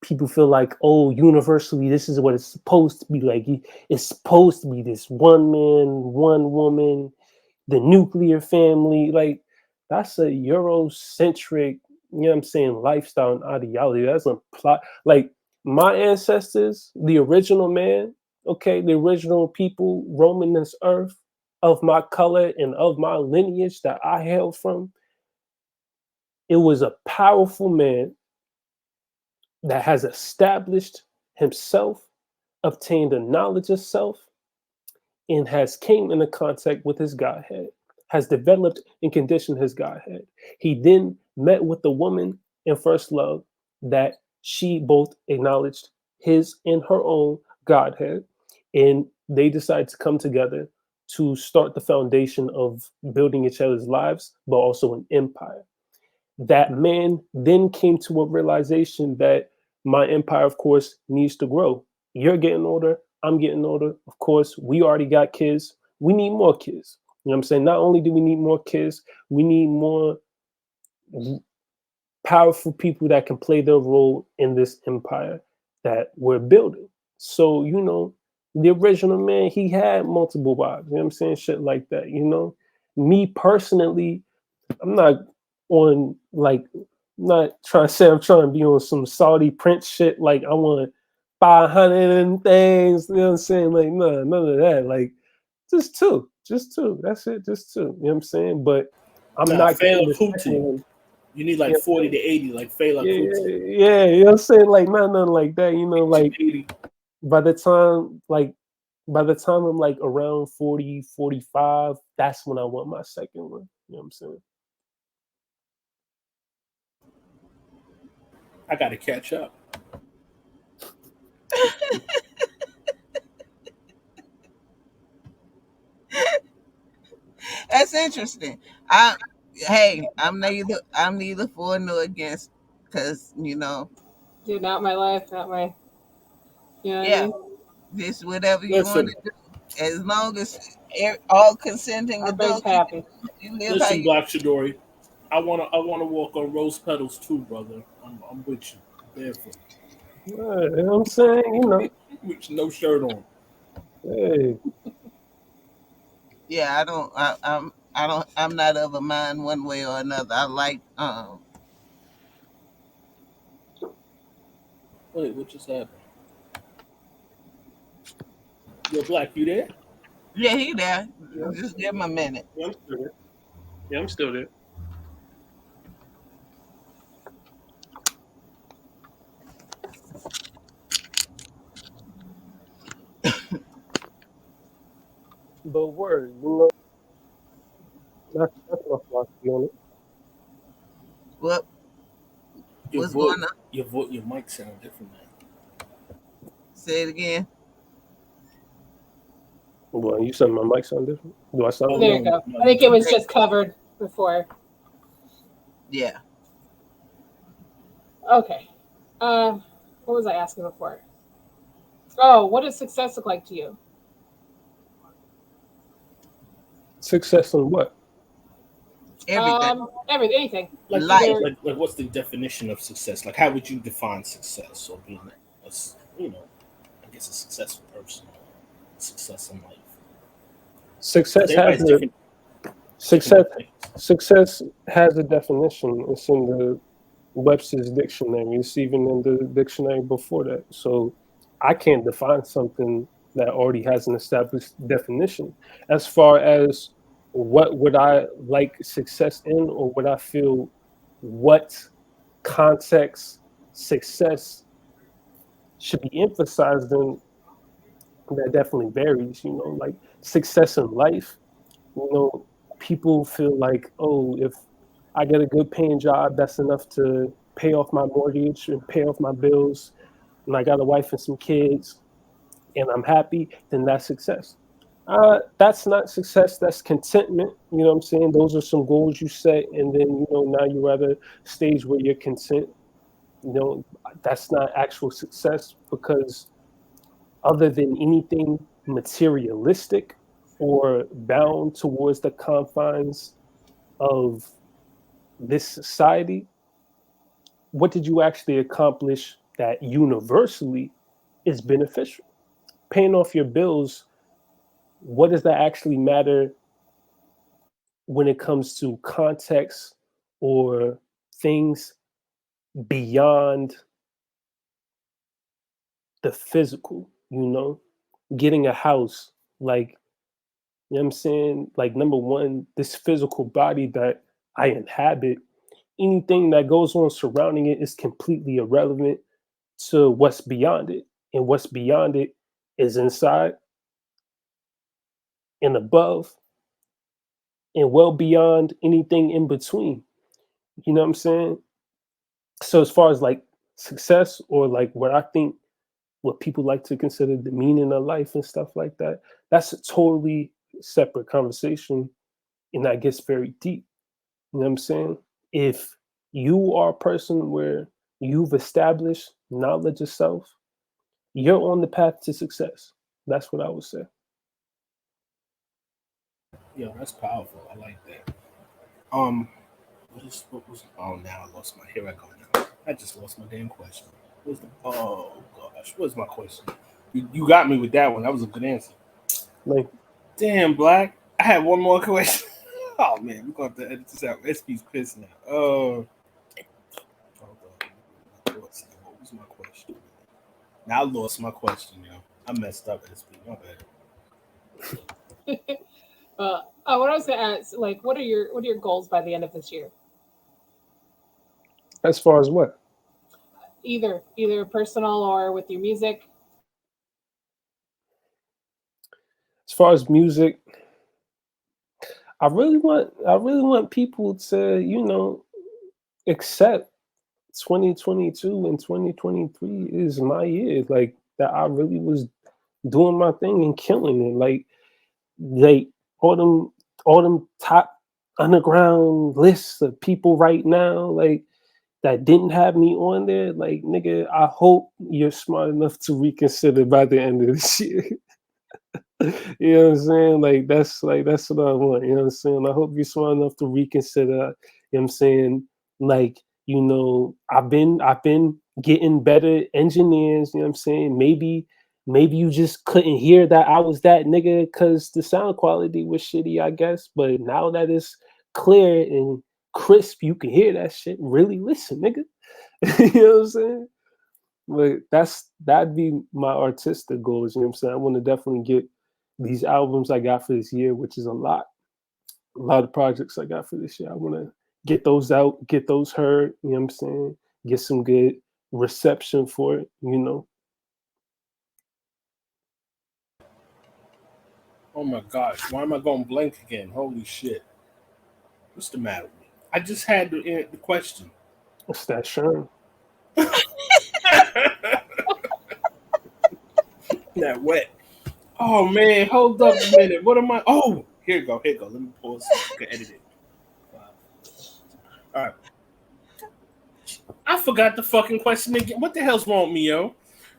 people feel like, oh, universally this is what it's supposed to be like. It's supposed to be this one man, one woman, the nuclear family. Like that's a Eurocentric, you know what I'm saying, lifestyle and ideology. That's a plot. Like my ancestors, the original man, okay, the original people roaming this earth of my color and of my lineage that I hailed from, it was a powerful man that has established himself, obtained a knowledge of self, and has came into contact with his Godhead, has developed and conditioned his Godhead. He then met with the woman in first love that she both acknowledged his and her own Godhead, and they decided to come together to start the foundation of building each other's lives, but also an empire. That man then came to a realization that my empire, of course, needs to grow. You're getting older, I'm getting older. Of course, we already got kids. We need more kids. You know what I'm saying? Not only do we need more kids, we need more powerful people that can play their role in this empire that we're building. So, the original man, he had multiple wives. You know what I'm saying? Shit like that, Me personally, I'm not on like not trying to say I'm trying to be on some Saudi prince shit. Like I want 500 and things. You know what I'm saying? Like no, none of that. Like just two. That's it, just two. You know what I'm saying? But I'm Nah, not getting Fela the second Kuti. one. You need You like know what I'm 40 saying? to 80, like Fela Yeah, Kuti. yeah. You know what I'm saying? Like nothing like that. Like 80. by the time like by the time I'm like around 40, 45, that's when I want my second one. You know what I'm saying? I got to catch up. That's interesting. I'm neither for nor against, because Dude, not my life, not my. You know what I yeah, mean? just whatever you want Listen, to do, as long as all consenting Everybody's adults, happy. you live how listen, you. BlaQ Chidori. I wanna walk on rose petals too, brother. I'm with you. Barefoot. Yeah, you know what I'm saying? With no shirt on. Hey, Yeah, I'm not of a mind one way or another. I like Wait, what just happened? Yo, Black, you there? yeah, he there. yeah, Just give him a minute. yeah, I'm still there. Yeah, I'm still there. But word, that's my philosophy on it. What Your what's voice, going on? your mic sound different, man. Say it again. Well, you said my mic sound different. Do I sound Oh There different? you no, go. no, I you think it do. was just covered before. Yeah. Okay. What was I asking before? Oh, what does success look like to you? Success in what? Everything. Everything, anything. Like, Life. what's the definition of success? Like, how would you define success or being you know, I guess a successful person, or success in life? Because Success has everybody's a different success. definitions. Success has a definition. It's in the Webster's dictionary. It's even in the dictionary before that. So I can't define something that already has an established definition. As far as what would I like success in, or what I feel, what context success should be emphasized in, that definitely varies. Like success in life, you know, people feel like, oh, if I get a good paying job, that's enough to pay off my mortgage and pay off my bills, and I got a wife and some kids, and I'm happy, then that's success. That's not success. That's contentment. You know what I'm saying? Those are some goals you set, and then now you're at a stage where you're content. You know, that's not actual success, because other than anything materialistic or bound towards the confines of this society, what did you actually accomplish that universally is beneficial? Paying off your bills, what does that actually matter when it comes to context or things beyond the physical? Getting a house, like, you know what I'm saying? Like, number one, this physical body that I inhabit, anything that goes on surrounding it is completely irrelevant to what's beyond it. And what's beyond it is inside and above and well beyond anything in between. You know what I'm saying? So, as far as like success, or like what I think, what people like to consider the meaning of life and stuff like that, that's a totally separate conversation. And that gets very deep. You know what I'm saying? If you are a person where you've established knowledge of self, you're on the path to success. That's what I would say. Yeah, that's powerful. I like that. What was? Oh, now I lost my. Here I go now. I just lost my damn question. Oh gosh, what's my question? You got me with that one. That was a good answer. Like, Damn, Black. I had one more question. Oh man, we're gonna have to edit this out. SP's pissed now. Hold on. What was my question? Now I lost my question, yo. I messed up, SP. My bad. What I was gonna ask, like, what are your goals by the end of this year? as far as what? Either personal or with your music. As far as music, I really want people to, accept 2022 and 2023 is my year. Like, that I really was doing my thing and killing it. Like, all them all them top underground lists of people right now, like that didn't have me on there. Like, nigga, I hope you're smart enough to reconsider by the end of this year. You know what I'm saying? That's what I want. You know what I'm saying? I hope you're smart enough to reconsider. You know what I'm saying? Like, I've been getting better engineers, you know what I'm saying? Maybe you just couldn't hear that I was that nigga because the sound quality was shitty, I guess. But now that it's clear and crisp, you can hear that shit. Really listen, nigga. You know what I'm saying? But that'd be my artistic goals, you know what I'm saying? I want to definitely get these albums I got for this year, which is a lot of projects I got for this year. I want to get those out, get those heard, you know what I'm saying? Get some good reception for it, you know. Oh my gosh, why am I going blank again? Holy shit. What's the matter with me? I just had the question. It's that Sherm. That wet. Oh man, hold up a minute. What am I? Oh, here you go. Here you go. Let me pause. You can edit it. All right. I forgot the fucking question again. What the hell's wrong with me, yo?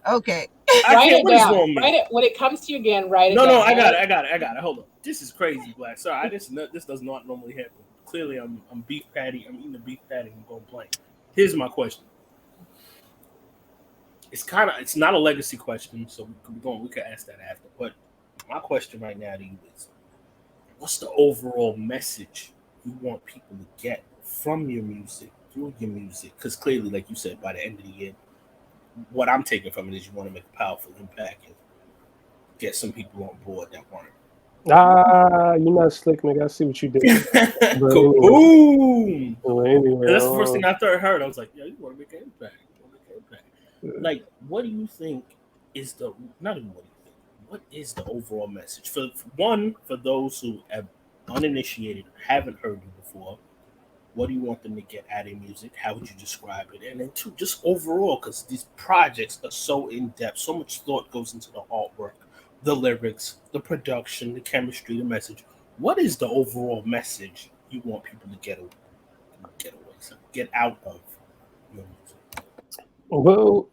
Okay. I Write can't. it What is down. wrong with me? Write it when it comes to you again. Write it No, down. no, I got it. right? I got it. Hold up. This is crazy, Black. Sorry, this does not normally happen. Clearly, I'm beef patty. I'm eating a beef patty and going blank. Here's my question. It's not a legacy question, so we could ask that after. But my question right now to you is, what's the overall message you want people to get from your music, through your music? Because clearly, like you said, by the end of the year, what I'm taking from it is you want to make a powerful impact and get some people on board that want You're not slick, nigga. I see what you did. it. But Kaboom! anyway, That's the first thing I heard. I was like, yeah, you want to make an impact. You want to make an impact. Like, what do you think is the, not even what do you think, what is the overall message? For one, for those who have uninitiated, haven't heard you before, what do you want them to get out of music? How would you describe it? And then two, just overall, because these projects are so in depth, so much thought goes into the artwork, the lyrics, the production, the chemistry, the message. What is the overall message you want people to get out of your music? well,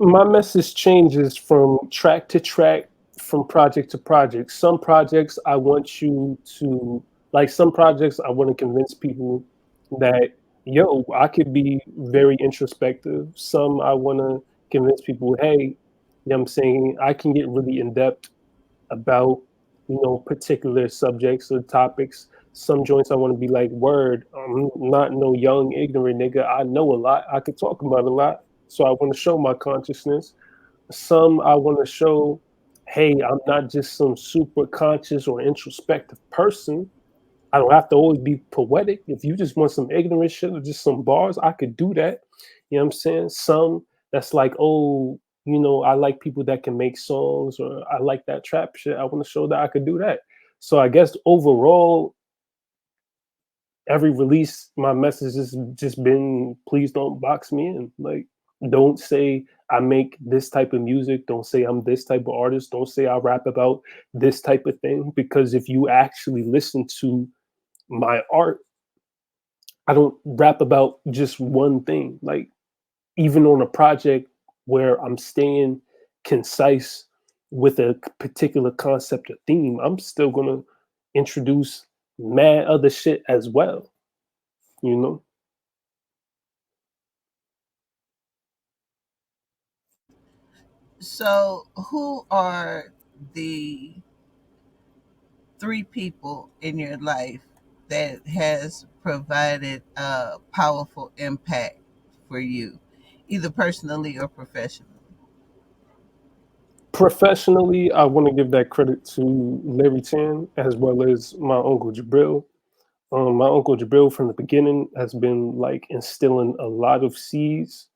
my message changes from track to track, from project to project. Some projects I want you to like. Some projects I want to convince people that I could be very introspective. Some I want to convince people, hey, you know what I'm saying, I can get really in depth about particular subjects or topics. Some joints I want to be like, word, I'm not no young ignorant nigga. I know a lot. I could talk about a lot. So I want to show my consciousness. Some I want to show, hey, I'm not just some super conscious or introspective person. I don't have to always be poetic. If you just want some ignorant shit or just some bars, I could do that. You know what I'm saying? Some that's like, oh, I like people that can make songs, or I like that trap shit. I want to show that I could do that. So I guess overall, every release, my message has just been, please don't box me in. Like, don't say I make this type of music. Don't say I'm this type of artist. Don't say I rap about this type of thing. Because if you actually listen to my art, I don't rap about just one thing. Like, even on a project where I'm staying concise with a particular concept or theme, I'm still gonna introduce mad other shit as well, you know? So, who are the three people in your life that has provided a powerful impact for you, either personally or professionally? Professionally, I want to give that credit to Larry Tan as well as my uncle Jabril. My uncle Jabril from the beginning has been like instilling a lot of seeds.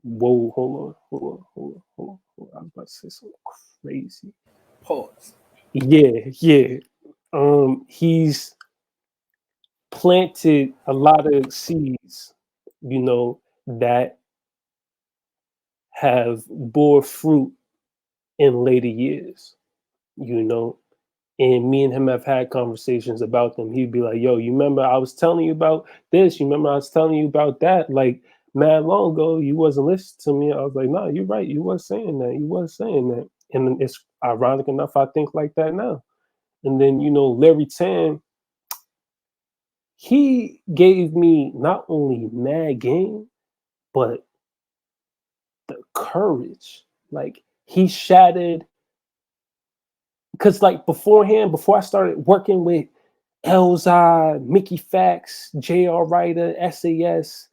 Whoa, hold on. I was about to say something crazy. Pause. Yeah. He's planted a lot of seeds, that have bore fruit in later years, you know. And me and him have had conversations about them. He'd be like, yo, you remember I was telling you about this? You remember I was telling you about that? Like, mad long ago, you wasn't listening to me. I was like, no, you're right. You was saying that. You was saying that. And it's ironic enough, I think like that now. And then, Larry Tan, he gave me not only mad game, but the courage. Like, he shattered, because like beforehand, before I started working with Elzai, Mickey Fax, J.R. Ryder, SAS,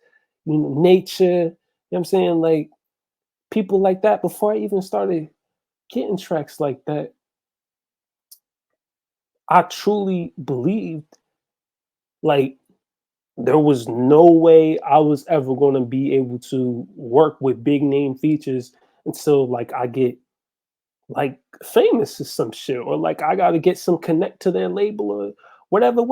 Nature, you know what I'm saying? Like, people like that, before I even started getting tracks like that, I truly believed like there was no way I was ever going to be able to work with big name features until like I get like famous or some shit, or like I got to get some connect to their label or whatever.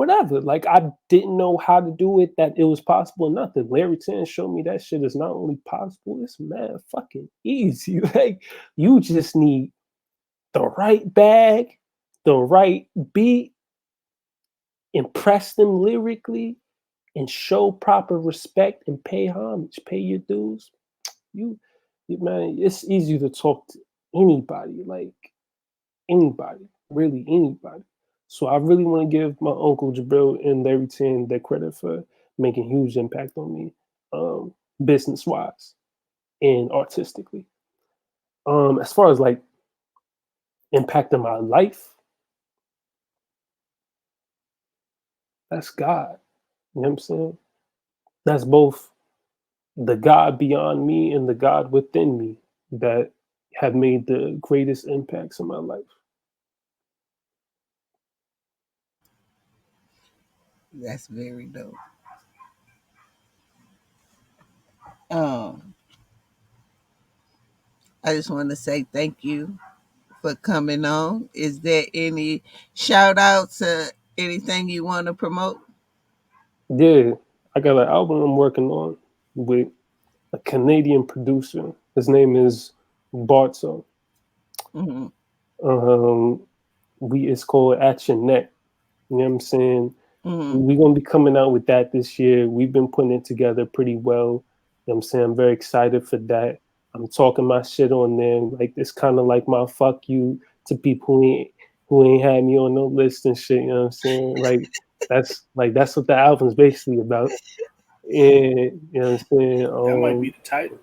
Like, I didn't know how to do it, that it was possible or nothing. Larry Tan showed me that shit is not only possible, it's mad fucking easy. Like, you just need the right bag, the right beat, impress them lyrically, and show proper respect and pay homage, pay your dues. Man, it's easy to talk to anybody, like anybody, really anybody. So I really want to give my uncle Jabril and Larry Tan their credit for making huge impact on me, business wise and artistically. As far as like impacting my life, that's God. You know what I'm saying? That's both the God beyond me and the God within me that have made the greatest impacts in my life. That's very dope. Um, I just want to say thank you for coming on. Is there any shout outs or anything you want to promote? Yeah, I got an album I'm working on with a Canadian producer. His name is Barto. Mm-hmm. Um, it's called At Your Neck. You know what I'm saying? Mm-hmm. We're gonna be coming out with that this year. We've been putting it together pretty well. You know what I'm saying? I'm very excited for that. I'm talking my shit on there. Like, it's kind of like my fuck you to people who ain't had me on no list and shit. You know what I'm saying? That's what the album's basically about. And you know what I'm That might be saying? the title.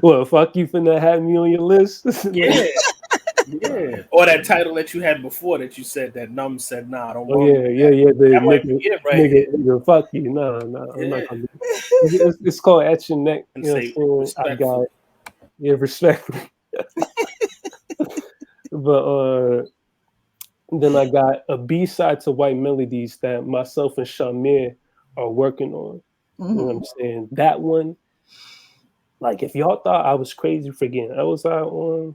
Well, fuck you for not having me on your list. Yeah, yeah. Or that title that you had before that you said that Numb said, nah, I don't Oh want yeah, that. the That might be it right here. nigga, fuck you. No, I'm not Yeah. gonna do it. It's called At Your Neck. And You know say what I'm saying? I got, respectfully. yeah, respectfully. But then I got a B-side to White Melodies that myself and Shamir are working on. You know what I'm saying? That one, like, if y'all thought I was crazy for getting Elzai on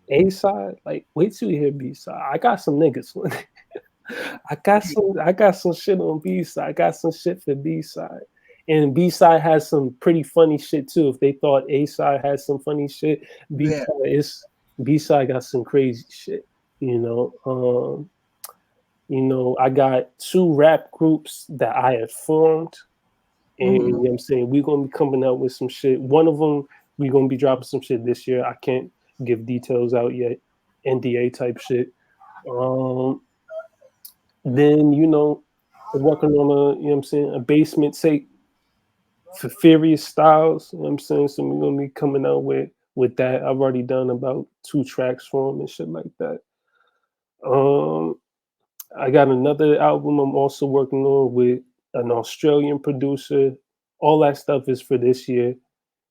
A-side, like, wait till you hear B-side. I got some niggas on it. I got some shit on B side. I got some shit for B side. And B side has some pretty funny shit too. If they thought A side had some funny shit, Yeah. B side got some crazy shit. I got 2 rap groups that I had formed. And you know what I'm saying, we're gonna be coming out with some shit. One of them, we're gonna be dropping some shit this year. I can't give details out yet. NDA type shit. Then, working on a basement tape for Furious Styles, you know what I'm saying? So we're gonna be coming out with that. I've already done about 2 tracks for him and shit like that. I got another album I'm also working on with an Australian producer. All that stuff is for this year,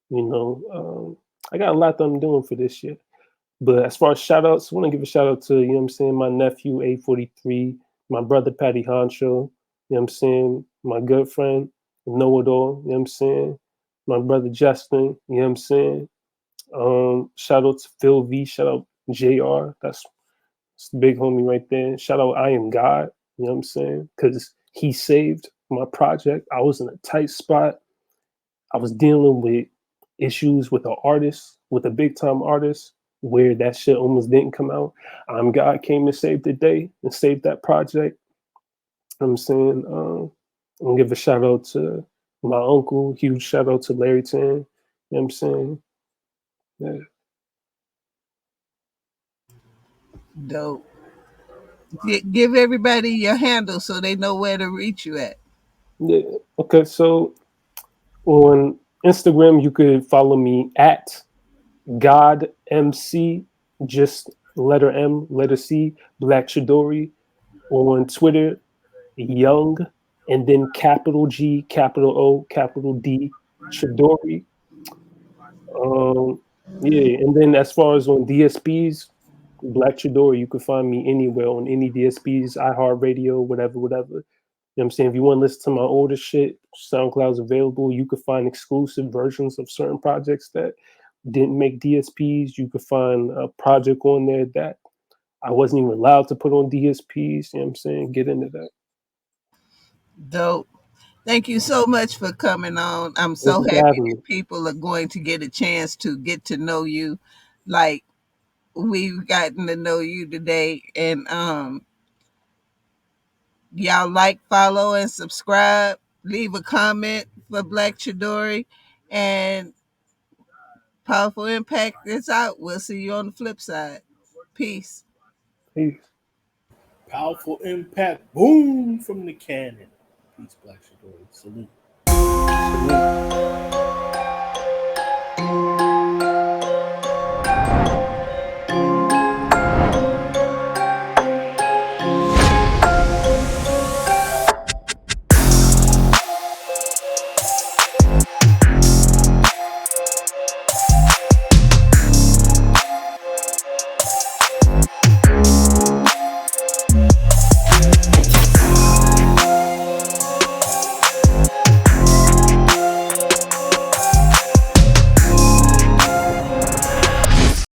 you know. I got a lot that I'm doing for this year. But as far as shout outs, I want to give a shout out to, my nephew A43, my brother Patty Honcho, you know what I'm saying, my good friend Know It All, you know what I'm saying, my brother Justin, you know what I'm saying. Shout out to Phil V, shout out JR, that's the big homie right there. Shout out I Am God, you know what I'm saying, because he saved my project. I was in a tight spot. I was dealing with issues with an artist, with a big time artist. where that shit almost didn't come out. God came and saved the day and saved that project. I'm saying, I'm gonna give a shout out to my uncle, huge shout out to Larry Tan. You know what I'm saying? Yeah. Dope. Give everybody your handle so they know where to reach you at. Yeah. Okay, so on Instagram you could follow me at GodMC, just letter M, letter C, BlaQ Chidori. On Twitter, Young, and then capital G, capital O, capital D, Chidori. Um, yeah, and then as far as on DSPs, BlaQ Chidori, you can find me anywhere on any DSPs, iHeartRadio, whatever. You know what I'm saying? If you want to listen to my older shit, SoundCloud's available. You could find exclusive versions of certain projects that didn't make DSPs. You could find a project on there that I wasn't even allowed to put on DSPs. You know what I'm saying? Get into that. Dope. Thank you so much for coming on. I'm Thank so you for happy having me. that people are going to get a chance to get to know you like we've gotten to know you today. And y'all like, follow, and subscribe. Leave a comment for BlaQ Chidori. And Powerful Impact is out. We'll see you on the flip side. Peace. Peace. Powerful impact. Boom from the cannon. Peace, BlaQ Chidori. Salute. Salute.